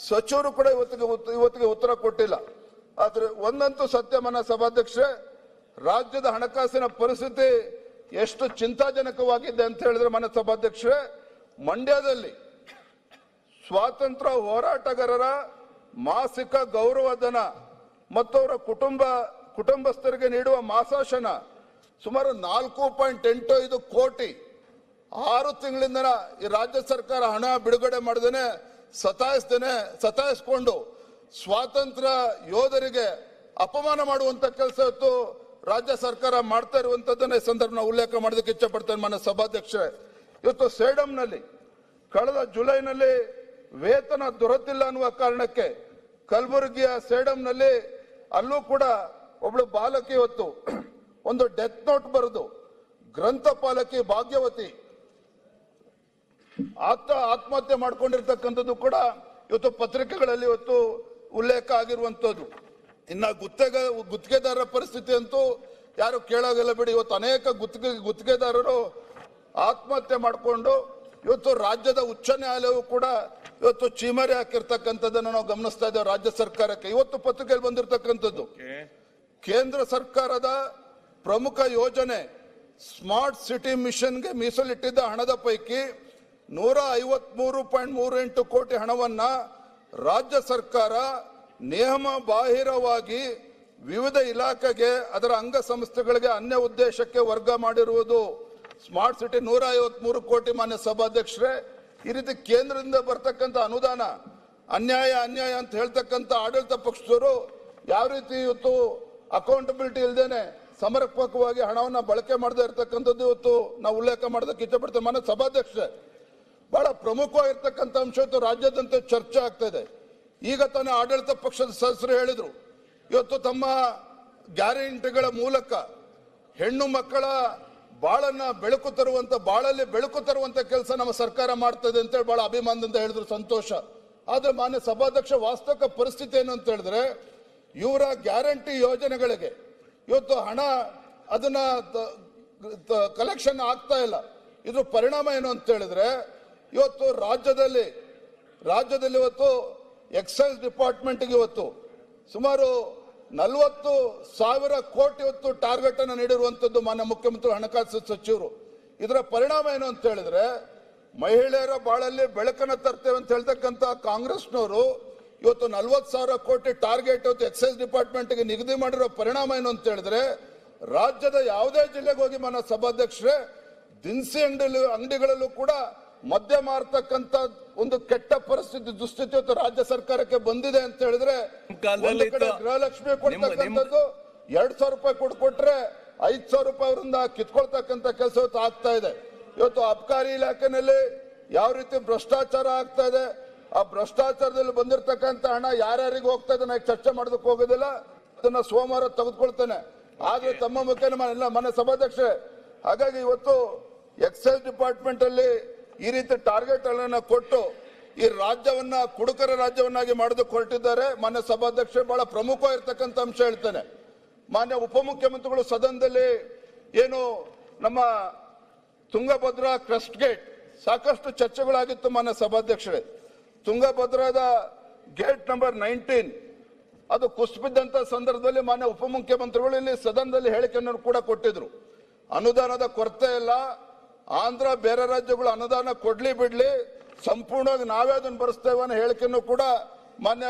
ಸಚಿವರು ಕೂಡ ಇವತ್ತಿಗೆ ಉತ್ತರ ಕೊಟ್ಟಿಲ್ಲ. ಆದ್ರೆ ಒಂದಂತೂ ಸತ್ಯ ಮಾನ್ಯ ಸಭಾಧ್ಯಕ್ಷರೇ, ರಾಜ್ಯದ ಹಣಕಾಸಿನ ಪರಿಸ್ಥಿತಿ ಎಷ್ಟು ಚಿಂತಾಜನಕವಾಗಿದೆ ಅಂತ ಹೇಳಿದ್ರೆ ಮಾನ್ಯ ಸಭಾಧ್ಯಕ್ಷರೇ, ಮಂಡ್ಯದಲ್ಲಿ ಸ್ವಾತಂತ್ರ್ಯ ಹೋರಾಟಗಾರರ ಮಾಸಿಕ ಗೌರವಧನ ಮತ್ತು ಅವರ ಕುಟುಂಬಸ್ಥರಿಗೆ ನೀಡುವ ಮಾಸಾಶನ ಸುಮಾರು 4.85 ಕೋಟಿ 6 ತಿಂಗಳಿಂದ ಈ ರಾಜ್ಯ ಸರ್ಕಾರ ಹಣ ಬಿಡುಗಡೆ ಮಾಡದೇನೆ ಸತಾಯಿಸ್ಕೊಂಡು ಸ್ವಾತಂತ್ರ್ಯ ಯೋಧರಿಗೆ ಅಪಮಾನ ಮಾಡುವಂತ ಕೆಲಸ ಇವತ್ತು ರಾಜ್ಯ ಸರ್ಕಾರ ಮಾಡ್ತಾ ಇರುವಂತದ್ದನ್ನ ಈ ಸಂದರ್ಭ ಉಲ್ಲೇಖ ಮಾಡೋದಕ್ಕೆ ಇಚ್ಛೆ ಪಡ್ತೇನೆ ಮಾನ್ಯ ಸಭಾಧ್ಯಕ್ಷರೇ. ಇವತ್ತು ಸೇಡಂನಲ್ಲಿ ಕಳೆದ ಜುಲೈನಲ್ಲಿ ವೇತನ ದೊರೆತಿಲ್ಲ ಅನ್ನುವ ಕಾರಣಕ್ಕೆ ಕಲಬುರಗಿಯ ಸೇಡಂನಲ್ಲಿ ಅಲ್ಲೂ ಕೂಡ ಒಬ್ಳು ಬಾಲಕಿ ಇವತ್ತು ಒಂದು ಡೆತ್ ನೋಟ್ ಬರೆದು ಗ್ರಂಥಪಾಲಕಿ ಭಾಗ್ಯವತಿ ಆತ್ಮಹತ್ಯೆ ಮಾಡ್ಕೊಂಡಿರ್ತಕ್ಕಂಥದ್ದು ಕೂಡ ಇವತ್ತು ಪತ್ರಿಕೆಗಳಲ್ಲಿ ಇವತ್ತು ಉಲ್ಲೇಖ ಆಗಿರುವಂತದ್ದು. ಇನ್ನ ಗುತ್ತಿಗೆದಾರರ ಪರಿಸ್ಥಿತಿ ಅಂತೂ ಯಾರು ಕೇಳೋಗಿಲ್ಲ ಬಿಡಿ. ಇವತ್ತು ಅನೇಕ ಗುತ್ತಿಗೆದಾರರು ಆತ್ಮಹತ್ಯೆ ಮಾಡಿಕೊಂಡು ಇವತ್ತು ರಾಜ್ಯದ ಉಚ್ಚ ನ್ಯಾಯಾಲಯವು ಕೂಡ ಇವತ್ತು ಚೀಮರಿ ಹಾಕಿರ್ತಕ್ಕಂಥದ್ದನ್ನು ನಾವು ಗಮನಿಸ್ತಾ ಇದ್ದೇವೆ ರಾಜ್ಯ ಸರ್ಕಾರಕ್ಕೆ. ಇವತ್ತು ಪತ್ರಿಕೆಯಲ್ಲಿ ಬಂದಿರತಕ್ಕಂಥದ್ದು, ಕೇಂದ್ರ ಸರ್ಕಾರದ ಪ್ರಮುಖ ಯೋಜನೆ ಸ್ಮಾರ್ಟ್ ಸಿಟಿ ಮಿಷನ್ಗೆ ಮೀಸಲಿಟ್ಟಿದ್ದ ಹಣದ ಪೈಕಿ 153.38 ಕೋಟಿ ಹಣವನ್ನ ರಾಜ್ಯ ಸರ್ಕಾರ ನಿಯಮ ಬಾಹಿರವಾಗಿ ವಿವಿಧ ಇಲಾಖೆಗೆ ಅದರ ಅಂಗಸಂಸ್ಥೆಗಳಿಗೆ ಅನ್ಯ ಉದ್ದೇಶಕ್ಕೆ ವರ್ಗ ಮಾಡಿರುವುದು. ಸ್ಮಾರ್ಟ್ ಸಿಟಿ 153 ಕೋಟಿ. ಮಾನ್ಯ ಸಭಾಧ್ಯಕ್ಷರೇ, ಈ ರೀತಿ ಕೇಂದ್ರದಿಂದ ಬರ್ತಕ್ಕಂಥ ಅನುದಾನ ಅನ್ಯಾಯ ಅಂತ ಹೇಳ್ತಕ್ಕಂಥ ಆಡಳಿತ ಪಕ್ಷದವರು ಯಾವ ರೀತಿ ಇವತ್ತು ಅಕೌಂಟಬಿಲಿಟಿ ಇಲ್ದೇನೆ ಸಮರ್ಪಕವಾಗಿ ಹಣವನ್ನ ಬಳಕೆ ಮಾಡದೇ ಇರತಕ್ಕಂಥದ್ದು ಇವತ್ತು ನಾವು ಉಲ್ಲೇಖ ಮಾಡೋದಕ್ಕೆ ಇಷ್ಟಪಡ್ತೇವೆ. ಮಾನ್ಯ ಸಭಾಧ್ಯಕ್ಷರೇ, ಬಹಳ ಪ್ರಮುಖವಾಗಿರ್ತಕ್ಕಂಥ ಅಂಶ ಇವತ್ತು ರಾಜ್ಯಾದ್ಯಂತ ಚರ್ಚೆ ಆಗ್ತಾ ಇದೆ. ಈಗ ತಾನೇ ಆಡಳಿತ ಪಕ್ಷದ ಸದಸ್ಯರು ಹೇಳಿದ್ರು, ಇವತ್ತು ತಮ್ಮ ಗ್ಯಾರಂಟಿಗಳ ಮೂಲಕ ಹೆಣ್ಣು ಮಕ್ಕಳ ಬಾಳನ್ನ ಬಾಳಲ್ಲಿ ಬೆಳಕು ತರುವಂತ ಕೆಲಸ ನಮ್ಮ ಸರ್ಕಾರ ಮಾಡ್ತದೆ ಅಂತೇಳಿ ಬಹಳ ಅಭಿಮಾನದಿಂದ ಹೇಳಿದ್ರು, ಸಂತೋಷ. ಆದ್ರೆ ಮಾನ್ಯ ಸಭಾಧ್ಯಕ್ಷ, ವಾಸ್ತವಿಕ ಪರಿಸ್ಥಿತಿ ಏನು ಅಂತ ಹೇಳಿದ್ರೆ, ಇವರ ಗ್ಯಾರಂಟಿ ಯೋಜನೆಗಳಿಗೆ ಇವತ್ತು ಹಣ ಅದನ್ನ ಕಲೆಕ್ಷನ್ ಆಗ್ತಾ ಇಲ್ಲ. ಇದ್ರ ಪರಿಣಾಮ ಏನು ಅಂತ ಹೇಳಿದ್ರೆ, ಇವತ್ತು ರಾಜ್ಯದಲ್ಲಿ ಇವತ್ತು ಎಕ್ಸೈಸ್ ಡಿಪಾರ್ಟ್ಮೆಂಟ್ಗೆ ಇವತ್ತು ಸುಮಾರು 40,000 ಕೋಟಿ ಇವತ್ತು ಟಾರ್ಗೆಟ್ ಅನ್ನು ನೀಡಿರುವಂತದ್ದು ಮಾನ್ಯ ಮುಖ್ಯಮಂತ್ರಿ ಹಣಕಾಸು ಸಚಿವರು. ಇದರ ಪರಿಣಾಮ ಏನು ಅಂತ ಹೇಳಿದ್ರೆ, ಮಹಿಳೆಯರ ಬಾಳಲ್ಲಿ ಬೆಳಕನ್ನು ತರ್ತೇವೆ ಅಂತ ಹೇಳ್ತಕ್ಕಂಥ ಕಾಂಗ್ರೆಸ್ನವರು ಇವತ್ತು 40,000 ಕೋಟಿ ಟಾರ್ಗೆಟ್ ಇವತ್ತು ಎಕ್ಸೈಸ್ ಡಿಪಾರ್ಟ್ಮೆಂಟ್ಗೆ ನಿಗದಿ ಮಾಡಿರೋ ಪರಿಣಾಮ ಏನು ಅಂತ ಹೇಳಿದ್ರೆ, ರಾಜ್ಯದ ಯಾವುದೇ ಜಿಲ್ಲೆಗೆ ಹೋಗಿ ಮಾನ್ಯ ಸಭಾಧ್ಯಕ್ಷರೇ, ದಿನಸಿ ಅಂಗಡಿಗಳಲ್ಲೂ ಕೂಡ ಮದ್ಯ ಮಾರ್ತಕ್ಕಂಥ ಒಂದು ಕೆಟ್ಟ ಪರಿಸ್ಥಿತಿ, ದುಸ್ಥಿತಿ ಇವತ್ತು ರಾಜ್ಯ ಸರ್ಕಾರಕ್ಕೆ ಬಂದಿದೆ ಅಂತ ಹೇಳಿದ್ರೆ, ಒಂದು ಕಡೆ ಗೃಹಲಕ್ಷ್ಮಿ ಕೊಡ್ತಕ್ಕಂಥದ್ದು 2,000 ರೂಪಾಯಿ ಕೊಟ್ರೆ 5,000 ರೂಪಾಯಿ ಅವರಿಂದ ಕಿತ್ಕೊಳ್ತಕ್ಕಂಥ ಕೆಲಸ ಇವತ್ತು ಆಗ್ತಾ ಇದೆ. ಇವತ್ತು ಅಬಕಾರಿ ಇಲಾಖೆನಲ್ಲಿ ಯಾವ ರೀತಿ ಭ್ರಷ್ಟಾಚಾರ ಆಗ್ತಾ ಇದೆ, ಆ ಭ್ರಷ್ಟಾಚಾರದಲ್ಲಿ ಬಂದಿರತಕ್ಕಂಥ ಹಣ ಯಾರ್ಯಾರಿಗೆ ಹೋಗ್ತಾ ಇದೆ ನಾನು ಚರ್ಚೆ ಮಾಡೋದಕ್ಕೆ ಹೋಗೋದಿಲ್ಲ, ಅದನ್ನ ಸೋಮವಾರ ತೆಗೆದುಕೊಳ್ತೇನೆ. ಆದ್ರೆ ತಮ್ಮ ಮುಖ್ಯ ಮನೆ ಸಭಾಧ್ಯಕ್ಷರೇ, ಹಾಗಾಗಿ ಇವತ್ತು ಎಕ್ಸೈಸ್ ಡಿಪಾರ್ಟ್ಮೆಂಟ್ ಅಲ್ಲಿ ಈ ರೀತಿ ಟಾರ್ಗೆಟ್ ಅನ್ನ ಕೊಟ್ಟು ಈ ರಾಜ್ಯವನ್ನ ಕುಡುಕರ ರಾಜ್ಯವನ್ನಾಗಿ ಮಾಡೋದಕ್ಕೆ ಹೊರಟಿದ್ದಾರೆ. ಮಾನ್ಯ ಸಭಾಧ್ಯಕ್ಷರೇ, ಬಹಳ ಪ್ರಮುಖವಾಗಿರ್ತಕ್ಕಂಥ ಅಂಶ ಹೇಳ್ತೇನೆ. ಮಾನ್ಯ ಉಪಮುಖ್ಯಮಂತ್ರಿಗಳು ಸದನದಲ್ಲಿ ಏನು ನಮ್ಮ ತುಂಗಭದ್ರಾ ಕ್ರಸ್ಟ್ ಗೇಟ್ ಸಾಕಷ್ಟು ಚರ್ಚೆಗಳಾಗಿತ್ತು. ಮಾನ್ಯ ಸಭಾಧ್ಯಕ್ಷರೇ, ತುಂಗಭದ್ರಾದ ಗೇಟ್ ನಂಬರ್ 19 ಅದು ಕುಸಿಬಿದ್ದಂತ ಸಂದರ್ಭದಲ್ಲಿ ಮಾನ್ಯ ಉಪಮುಖ್ಯಮಂತ್ರಿಗಳು ಇಲ್ಲಿ ಸದನದಲ್ಲಿ ಹೇಳಿಕೆಯನ್ನು ಕೂಡ ಕೊಟ್ಟಿದ್ರು. ಅನುದಾನದ ಕೊರತೆ ಇಲ್ಲ, ಆಂಧ್ರ ಬೇರೆ ರಾಜ್ಯಗಳು ಅನುದಾನ ಕೊಡ್ಲಿ ಬಿಡ್ಲಿ, ಸಂಪೂರ್ಣವಾಗಿ ನಾವೇ ಅದನ್ನು ಭರಿಸ್ತೇವೆ ಅನ್ನೋ ಹೇಳಿಕೆಯನ್ನು ಕೂಡ ಮಾನ್ಯ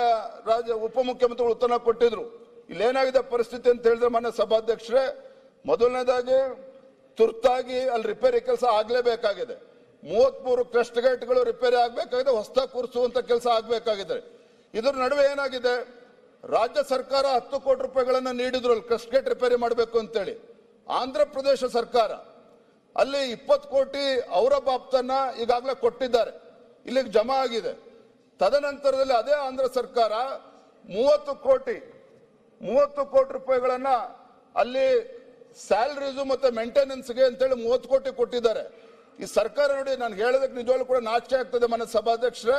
ಉಪಮುಖ್ಯಮಂತ್ರಿಗಳು ಉತ್ತರ ಕೊಟ್ಟಿದ್ರು. ಇಲ್ಲೇನಾಗಿದೆ ಪರಿಸ್ಥಿತಿ ಅಂತ ಹೇಳಿದ್ರೆ ಮಾನ್ಯ ಸಭಾಧ್ಯಕ್ಷರೇ, ಮೊದಲನೇದಾಗಿ ತುರ್ತಾಗಿ ಅಲ್ಲಿ ರಿಪೇರಿ ಕೆಲಸ ಆಗ್ಲೇಬೇಕಾಗಿದೆ. 33 ಕ್ರಸ್ಟ್ ಗೇಟ್ಗಳು ರಿಪೇರಿ ಆಗ್ಬೇಕಾಗಿದೆ, ಹೊಸ ಕೂರಿಸುವಂತ ಕೆಲಸ ಆಗ್ಬೇಕಾಗಿದೆ. ಇದ್ರ ನಡುವೆ ಏನಾಗಿದೆ, ರಾಜ್ಯ ಸರ್ಕಾರ 10 ಕೋಟಿ ರೂಪಾಯಿಗಳನ್ನ ನೀಡಿದ್ರು ಅಲ್ಲಿ ಕ್ರಸ್ಟ್ ಗೇಟ್ ರಿಪೇರಿ ಮಾಡಬೇಕು ಅಂತೇಳಿ. ಆಂಧ್ರ ಪ್ರದೇಶ ಸರ್ಕಾರ ಅಲ್ಲಿ 20 ಕೋಟಿ ಅವರ ಬಾಬ್ತನ್ನ ಈಗಾಗಲೇ ಕೊಟ್ಟಿದ್ದಾರೆ, ಇಲ್ಲಿಗೆ ಜಮಾ ಆಗಿದೆ. ತದನಂತರದಲ್ಲಿ ಅದೇ ಆಂಧ್ರ ಸರ್ಕಾರ 30 ಕೋಟಿ ರೂಪಾಯಿಗಳನ್ನ ಅಲ್ಲಿ ಸ್ಯಾಲರೀಸು ಮತ್ತೆ ಮೇಂಟೆನೆನ್ಸ್ಗೆ ಅಂತೇಳಿ 30 ಕೋಟಿ ಕೊಟ್ಟಿದ್ದಾರೆ. ಈ ಸರ್ಕಾರ ನೋಡಿ, ನಾನು ಹೇಳೋದಕ್ಕೆ ನಿಜವಾಗ್ಲೂ ಕೂಡ ನಾಚಿಕೆ ಆಗ್ತದೆ ಮನೆ ಸಭಾಧ್ಯಕ್ಷರೇ.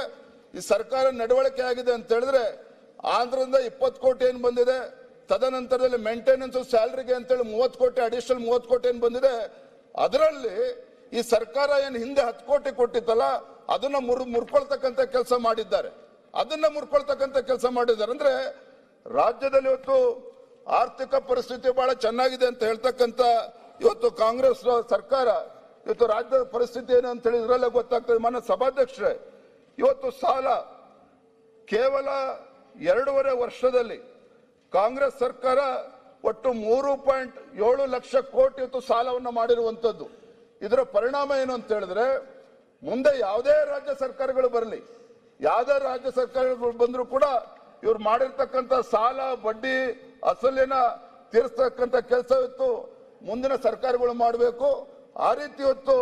ಈ ಸರ್ಕಾರ ನಡವಳಿಕೆ ಆಗಿದೆ ಅಂತ ಹೇಳಿದ್ರೆ, ಆಂಧ್ರದಿಂದ 20 ಕೋಟಿ ಏನು ಬಂದಿದೆ, ತದನಂತರದಲ್ಲಿ ಮೇಂಟೆನೆನ್ಸ್ ಸ್ಯಾಲರಿಗೆ ಅಂತೇಳಿ 30 ಕೋಟಿ ಅಡಿಷನಲ್ 30 ಕೋಟಿ ಏನು ಬಂದಿದೆ. ಅದರಲ್ಲಿ ಈ ಸರ್ಕಾರ ಏನು ಹಿಂದೆ 10 ಕೋಟಿ ಕೊಟ್ಟಿತ್ತಲ್ಲ, ಅದನ್ನ ಮುರ್ಕೊಳ್ತಕ್ಕಂಥ ಕೆಲಸ ಮಾಡಿದ್ದಾರೆ. ಅಂದ್ರೆ ರಾಜ್ಯದಲ್ಲಿ ಇವತ್ತು ಆರ್ಥಿಕ ಪರಿಸ್ಥಿತಿ ಬಹಳ ಚೆನ್ನಾಗಿದೆ ಅಂತ ಹೇಳ್ತಕ್ಕಂಥ ಇವತ್ತು ಕಾಂಗ್ರೆಸ್ ಸರ್ಕಾರ, ಇವತ್ತು ರಾಜ್ಯದ ಪರಿಸ್ಥಿತಿ ಏನು ಅಂತ ಹೇಳಿದ್ರಲ್ಲೇ ಗೊತ್ತಾಗ್ತದೆ. ಮಾನ್ಯ ಸಭಾಧ್ಯಕ್ಷರೇ, ಇವತ್ತು ಸಾಲ ಕೇವಲ 2.5 ವರ್ಷದಲ್ಲಿ ಕಾಂಗ್ರೆಸ್ ಸರ್ಕಾರ ಒಟ್ಟು 3.7 ಲಕ್ಷ ಕೋಟಿ ಇವತ್ತು ಸಾಲವನ್ನು ಮಾಡಿರುವಂತದ್ದು. ಇದರ ಪರಿಣಾಮ ಏನು ಅಂತ ಹೇಳಿದ್ರೆ, ಮುಂದೆ ಯಾವುದೇ ರಾಜ್ಯ ಸರ್ಕಾರಗಳು ಬರಲಿ, ಯಾವುದೇ ರಾಜ್ಯ ಸರ್ಕಾರಗಳು ಬಂದರೂ ಕೂಡ ಇವ್ರು ಮಾಡಿರ್ತಕ್ಕಂಥ ಸಾಲ ಬಡ್ಡಿ ಅಸಲಿನ ತೀರಿಸ್ತಕ್ಕಂಥ ಕೆಲಸ ಇವತ್ತು ಮುಂದಿನ ಸರ್ಕಾರಗಳು ಮಾಡಬೇಕು. ಆ ರೀತಿ ಇವತ್ತು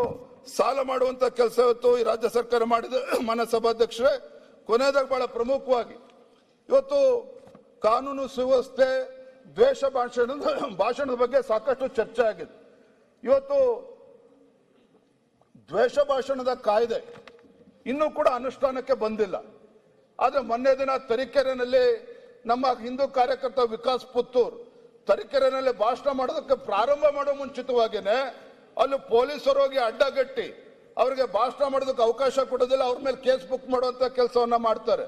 ಸಾಲ ಮಾಡುವಂತ ಕೆಲಸ ಇವತ್ತು ಈ ರಾಜ್ಯ ಸರ್ಕಾರ ಮಾಡಿದೆ. ಮಾನ್ಯ ಸಭಾಧ್ಯಕ್ಷರೇ, ಕೊನೆಯದಾಗ ಬಹಳ ಪ್ರಮುಖವಾಗಿ ಇವತ್ತು ಕಾನೂನು ಸುವ್ಯವಸ್ಥೆ, ದ್ವೇಷ ಭಾಷಣದ ಬಗ್ಗೆ ಸಾಕಷ್ಟು ಚರ್ಚೆ ಆಗಿದೆ. ಇವತ್ತು ದ್ವೇಷ ಭಾಷಣದ ಕಾಯ್ದೆ ಇನ್ನೂ ಕೂಡ ಅನುಷ್ಠಾನಕ್ಕೆ ಬಂದಿಲ್ಲ. ಆದ್ರೆ ಮೊನ್ನೆ ದಿನ ತರೀಕೆರೆನಲ್ಲಿ ನಮ್ಮ ಹಿಂದೂ ಕಾರ್ಯಕರ್ತ ವಿಕಾಸ್ ಪುತ್ತೂರ್ ತರೀಕೆರೆನಲ್ಲಿ ಭಾಷಣ ಮಾಡೋದಕ್ಕೆ ಪ್ರಾರಂಭ ಮಾಡೋ ಮುಂಚಿತವಾಗಿನೇ ಅಲ್ಲಿ ಪೊಲೀಸರು ಹೋಗಿ ಅಡ್ಡಗಟ್ಟಿ ಅವರಿಗೆ ಭಾಷಣ ಮಾಡೋದಕ್ಕೆ ಅವಕಾಶ ಕೊಡೋದಿಲ್ಲ, ಅವ್ರ ಮೇಲೆ ಕೇಸ್ ಬುಕ್ ಮಾಡುವಂತ ಕೆಲಸವನ್ನ ಮಾಡ್ತಾರೆ.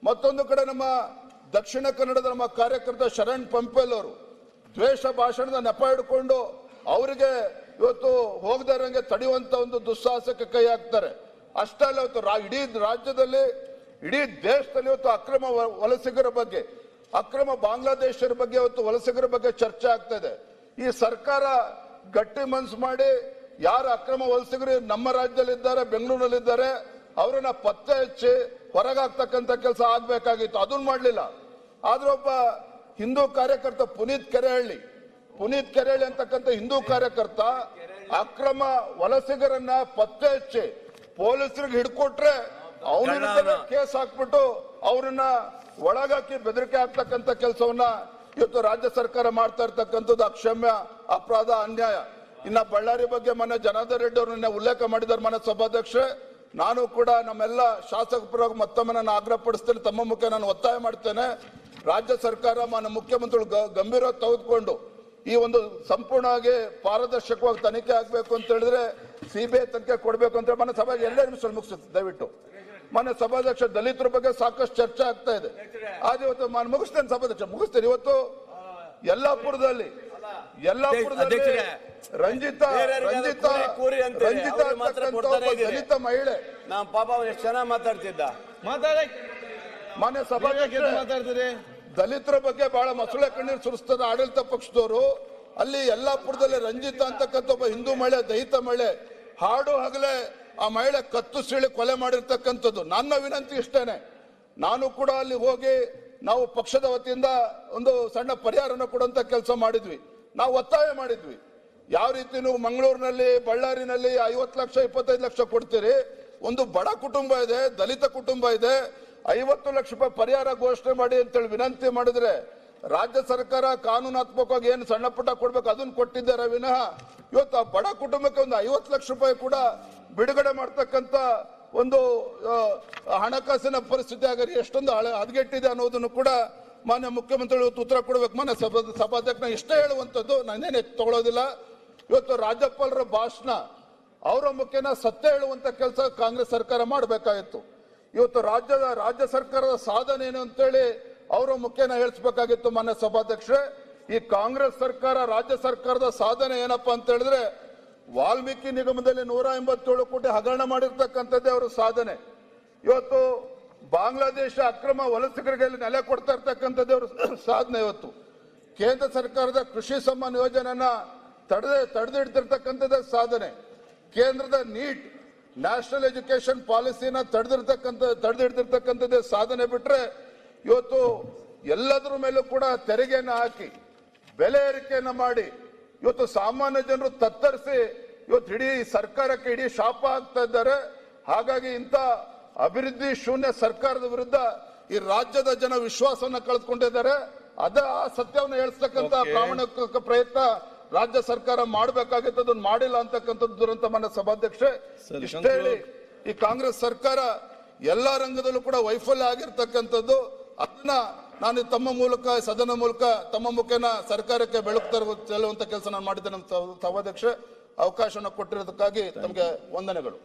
ಮತ್ತೊಂದು ಕಡೆ ನಮ್ಮ ದಕ್ಷಿಣ ಕನ್ನಡದ ನಮ್ಮ ಕಾರ್ಯಕರ್ತ ಶರಣ್ ಪಂಪೇಲ್ ಅವರು ದ್ವೇಷ ಭಾಷಣದ ನೆಪ ಹಿಡ್ಕೊಂಡು ಅವರಿಗೆ ಇವತ್ತು ಹೋಗದಾರಂಗೆ ತಡೆಯುವಂತ ಒಂದು ದುಸ್ಸಾಹಸಕ್ಕೆ ಕೈ ಹಾಕ್ತಾರೆ. ಅಷ್ಟೇ ಅಲ್ಲ, ಇವತ್ತು ಇಡೀ ರಾಜ್ಯದಲ್ಲಿ, ಇಡೀ ದೇಶದಲ್ಲಿ ಇವತ್ತು ಅಕ್ರಮ ವಲಸಿಗರ ಬಗ್ಗೆ, ಅಕ್ರಮ ಬಾಂಗ್ಲಾದೇಶರ ಬಗ್ಗೆ, ಇವತ್ತು ವಲಸಿಗರ ಬಗ್ಗೆ ಚರ್ಚೆ ಆಗ್ತಾ ಇದೆ. ಈ ಸರ್ಕಾರ ಗಟ್ಟಿ ಮನ್ಸು ಮಾಡಿ ಯಾರು ಅಕ್ರಮ ವಲಸಿಗರು ನಮ್ಮ ರಾಜ್ಯದಲ್ಲಿದ್ದಾರೆ, ಬೆಂಗಳೂರಿನಲ್ಲಿದ್ದಾರೆ, ಅವರನ್ನ ಪತ್ತೆ ಹಚ್ಚಿ ಹೊರಗಾಗ್ತಕ್ಕಂಥ ಕೆಲಸ ಆಗ್ಬೇಕಾಗಿತ್ತು. ಅದನ್ನ ಮಾಡಲಿಲ್ಲ. ಆದ್ರೆ ಒಬ್ಬ ಹಿಂದೂ ಕಾರ್ಯಕರ್ತ ಪುನೀತ್ ಕೆರೆಹಳ್ಳಿ ಅಂತಕ್ಕಂಥ ಹಿಂದೂ ಕಾರ್ಯಕರ್ತ ಅಕ್ರಮ ವಲಸಿಗರನ್ನ ಪತ್ತೆ ಹಚ್ಚಿ ಪೊಲೀಸರಿಗೆ ಹಿಡ್ಕೊಟ್ರೆ ಅವನ ಕೇಸ್ ಹಾಕ್ಬಿಟ್ಟು ಅವ್ರನ್ನ ಒಳಗಾಕಿ ಬೆದರಿಕೆ ಆಗ್ತಕ್ಕಂಥ ಕೆಲಸವನ್ನ ಇವತ್ತು ರಾಜ್ಯ ಸರ್ಕಾರ ಮಾಡ್ತಾ ಇರ್ತಕ್ಕಂಥದ್ದು ಅಕ್ಷಮ್ಯ, ಅಪರಾಧ, ಅನ್ಯಾಯ. ಇನ್ನ ಬಳ್ಳಾರಿ ಬಗ್ಗೆ ಮೊನ್ನೆ ಜನಾರ್ದನ್ ರೆಡ್ಡಿ ಅವ್ರನ್ನ ಉಲ್ಲೇಖ ಮಾಡಿದ್ದಾರೆ ಮಾನ್ಯ ಸಭಾಧ್ಯಕ್ಷರೇ. ನಾನು ಕೂಡ ನಮ್ಮೆಲ್ಲ ಶಾಸಕ ಪರವಾಗಿ ಮತ್ತೊಮ್ಮೆ ನಾನು ಆಗ್ರಹ ಪಡಿಸ್ತೇನೆ, ತಮ್ಮ ಮುಖ್ಯ ನಾನು ಒತ್ತಾಯ ಮಾಡ್ತೇನೆ. ರಾಜ್ಯ ಸರ್ಕಾರ ಮಾನ್ಯ ಮುಖ್ಯಮಂತ್ರಿಗಳು ಗಂಭೀರ ತೆಗೆದುಕೊಂಡು ಈ ಒಂದು ಸಂಪೂರ್ಣವಾಗಿ ಪಾರದರ್ಶಕವಾಗಿ ತನಿಖೆ ಆಗ್ಬೇಕು ಅಂತ ಹೇಳಿದ್ರೆ ಸಿಬಿಐ ತನಿಖೆ ಕೊಡ್ಬೇಕು ಅಂತ ಮನೆ ಸಭೆಗೆ ಎಲ್ಲೇ ನಿಮಿಷ ಮುಗಿಸುತ್ತೆ ದಯವಿಟ್ಟು. ಮನೆ ಸಭಾಧ್ಯಕ್ಷ ದಲಿತರ ಬಗ್ಗೆ ಸಾಕಷ್ಟು ಚರ್ಚೆ ಆಗ್ತಾ ಇದೆ. ಆದ್ರೆ ಇವತ್ತು ನಾನು ಮುಗಿಸ್ತೇನೆ ಸಭಾಧ್ಯಕ್ಷ, ಮುಗಿಸ್ತೇನೆ. ಇವತ್ತು ಯಲ್ಲಾಪುರದಲ್ಲಿ ರಂಜಿತಾ ದಲಿತ ಮಹಿಳೆ, ನಾವು ಪಾಪ ಎಷ್ಟು ಚೆನ್ನಾಗಿ ಮಾತಾಡ್ತಿದ್ದ, ಮಾನ್ಯ ಸಭಾಧ್ಯಕ್ಷ ಮಾತಾಡ್ತೀರಿ. ದಲಿತರ ಬಗ್ಗೆ ಬಹಳ ಮೊಸಳೆ ಕಣ್ಣೀರು ಸುರಿಸ್ತದ ಆಡಳಿತ ಪಕ್ಷದವರು. ಅಲ್ಲಿ ಯಲ್ಲಾಪುರದಲ್ಲಿ ರಂಜಿತಾ ಅಂತಕ್ಕಂಥ ಒಬ್ಬ ಹಿಂದೂ ಮಹಿಳೆ, ದಲಿತ ಮಹಿಳೆ, ಹಾಡು ಹಗಲೇ ಆ ಮಹಿಳೆ ಕತ್ತು ಸೀಳಿ ಕೊಲೆ ಮಾಡಿರ್ತಕ್ಕಂಥದ್ದು. ನನ್ನ ವಿನಂತಿ ಇಷ್ಟೇನೆ, ನಾನು ಕೂಡ ಅಲ್ಲಿ ಹೋಗಿ ನಾವು ಪಕ್ಷದ ವತಿಯಿಂದ ಒಂದು ಸಣ್ಣ ಪರಿಹಾರನ ಕೊಡುವಂತ ಕೆಲಸ ಮಾಡಿದ್ವಿ. ನಾವು ಒತ್ತಾಯ ಮಾಡಿದ್ವಿ, ಯಾವ ರೀತಿ ನೀವು ಮಂಗಳೂರಿನಲ್ಲಿ, ಬಳ್ಳಾರಿನಲ್ಲಿ 50 ಲಕ್ಷ 25 ಲಕ್ಷ ಕೊಡ್ತೀರಿ, ಒಂದು ಬಡ ಕುಟುಂಬ ಇದೆ, ದಲಿತ ಕುಟುಂಬ ಇದೆ, 50 ಲಕ್ಷ ರೂಪಾಯಿ ಪರಿಹಾರ ಘೋಷಣೆ ಮಾಡಿ ಅಂತೇಳಿ ವಿನಂತಿ ಮಾಡಿದ್ರೆ ರಾಜ್ಯ ಸರ್ಕಾರ ಕಾನೂನಾತ್ಮಕವಾಗಿ ಏನು ಸಣ್ಣ ಪುಟ್ಟ ಕೊಡ್ಬೇಕು ಅದನ್ನ ಕೊಟ್ಟಿದ್ದಾರೆ ವಿನಃ ಇವತ್ತು ಆ ಬಡ ಕುಟುಂಬಕ್ಕೆ ಒಂದು 50 ಲಕ್ಷ ರೂಪಾಯಿ ಕೂಡ ಬಿಡುಗಡೆ ಮಾಡ್ತಕ್ಕಂಥ ಒಂದು ಹಣಕಾಸಿನ ಪರಿಸ್ಥಿತಿ ಆಗಲಿ ಎಷ್ಟೊಂದು ಹದಗೆಟ್ಟಿದೆ ಅನ್ನೋದನ್ನು ಕೂಡ ಮಾನ್ಯ ಮುಖ್ಯಮಂತ್ರಿಗಳು ಇವತ್ತು ಉತ್ತರ ಕೊಡಬೇಕು. ಮಾನ್ಯ ಸಭಾಧ್ಯಕ್ಷ ಇಷ್ಟೇ ಹೇಳುವಂಥದ್ದು, ನಾನೇನು ತಗೊಳ್ಳೋದಿಲ್ಲ. ಇವತ್ತು ರಾಜ್ಯಪಾಲರ ಭಾಷಣ, ಅವರ ಮುಖ್ಯನ ಸತ್ಯ ಹೇಳುವಂತ ಕೆಲಸ ಕಾಂಗ್ರೆಸ್ ಸರ್ಕಾರ ಮಾಡಬೇಕಾಗಿತ್ತು. ಇವತ್ತು ರಾಜ್ಯ ಸರ್ಕಾರದ ಸಾಧನೆ ಏನು ಅಂತೇಳಿ ಅವರ ಮುಖ್ಯನ ಹೇಳಿಸ್ಬೇಕಾಗಿತ್ತು. ಮಾನ್ಯ ಸಭಾಧ್ಯಕ್ಷರೇ, ಈ ಕಾಂಗ್ರೆಸ್ ಸರ್ಕಾರ, ರಾಜ್ಯ ಸರ್ಕಾರದ ಸಾಧನೆ ಏನಪ್ಪಾ ಅಂತ ಹೇಳಿದ್ರೆ, ವಾಲ್ಮೀಕಿ ನಿಗಮದಲ್ಲಿ 187 ಕೋಟಿ ಹಗರಣ ಮಾಡಿರ್ತಕ್ಕಂಥದ್ದೇ ಅವರ ಸಾಧನೆ. ಇವತ್ತು ಬಾಂಗ್ಲಾದೇಶ ಅಕ್ರಮ ವಲಸಿಗರಿಗೆ ನೆಲೆ ಕೊಡ್ತಾ ಇರ್ತಕ್ಕಂಥದ್ದೇ ಅವರ ಸಾಧನೆ. ಇವತ್ತು ಕೇಂದ್ರ ಸರ್ಕಾರದ ಕೃಷಿ ಸಮ್ಮಾನ್ ಯೋಜನೆಯನ್ನ ತಡೆದಿಡ್ತಿರ್ತಕ್ಕಂಥದ್ದೇ ಸಾಧನೆ. ಕೇಂದ್ರದ ನೀಟ್ ನ್ಯಾಷನಲ್ ಎಜುಕೇಶನ್ ಪಾಲಿಸಿನ ತಡೆದಿಡ್ತಿರ್ತಕ್ಕಂಥದ್ದೇ ಸಾಧನೆ. ಬಿಟ್ರೆ ಇವತ್ತು ಎಲ್ಲದರ ಮೇಲೂ ಕೂಡ ತೆರಿಗೆಯನ್ನು ಹಾಕಿ ಬೆಲೆ ಏರಿಕೆಯನ್ನ ಮಾಡಿ ಇವತ್ತು ಸಾಮಾನ್ಯ ಜನರು ತತ್ತರಿಸಿ ಇವತ್ತು ಇಡೀ ಸರ್ಕಾರಕ್ಕೆ ಇಡೀ ಶಾಪ ಆಗ್ತಾ ಇದ್ದಾರೆ. ಹಾಗಾಗಿ ಇಂಥ ಅಭಿವೃದ್ಧಿ ಶೂನ್ಯ ಸರ್ಕಾರದ ವಿರುದ್ಧ ಈ ರಾಜ್ಯದ ಜನ ವಿಶ್ವಾಸವನ್ನ ಕಳೆದುಕೊಂಡಿದ್ದಾರೆ. ಆ ಸತ್ಯವನ್ನು ಹೇಳಿಸ್ತಕ್ಕಂಥ ಪ್ರಾಮಾಣಿಕ ಪ್ರಯತ್ನ ರಾಜ್ಯ ಸರ್ಕಾರ ಮಾಡಬೇಕಾಗಿತ್ತು, ಅದನ್ನು ಮಾಡಿಲ್ಲ ಅಂತಕ್ಕಂಥದ್ದು ದುರಂತ. ಮಾನ್ಯ ಸಭಾಧ್ಯಕ್ಷೆ, ಇಷ್ಟೇ ಹೇಳಿ ಈ ಕಾಂಗ್ರೆಸ್ ಸರ್ಕಾರ ಎಲ್ಲಾ ರಂಗದಲ್ಲೂ ಕೂಡ ವೈಫಲ್ಯ ಆಗಿರ್ತಕ್ಕಂಥದ್ದು. ಅದನ್ನ ನಾನು ತಮ್ಮ ಮೂಲಕ, ಸದನ ಮೂಲಕ ತಮ್ಮ ಮುಖೇನ ಸರ್ಕಾರಕ್ಕೆ ಬೆಳಕು ತರುವಂತ ಕೆಲಸ ನಾನು ಮಾಡಿದ್ದೇನೆ. ಸಭಾಧ್ಯಕ್ಷೆ, ಅವಕಾಶವನ್ನು ಕೊಟ್ಟಿರೋದಕ್ಕಾಗಿ ತಮಗೆ ವಂದನೆಗಳು.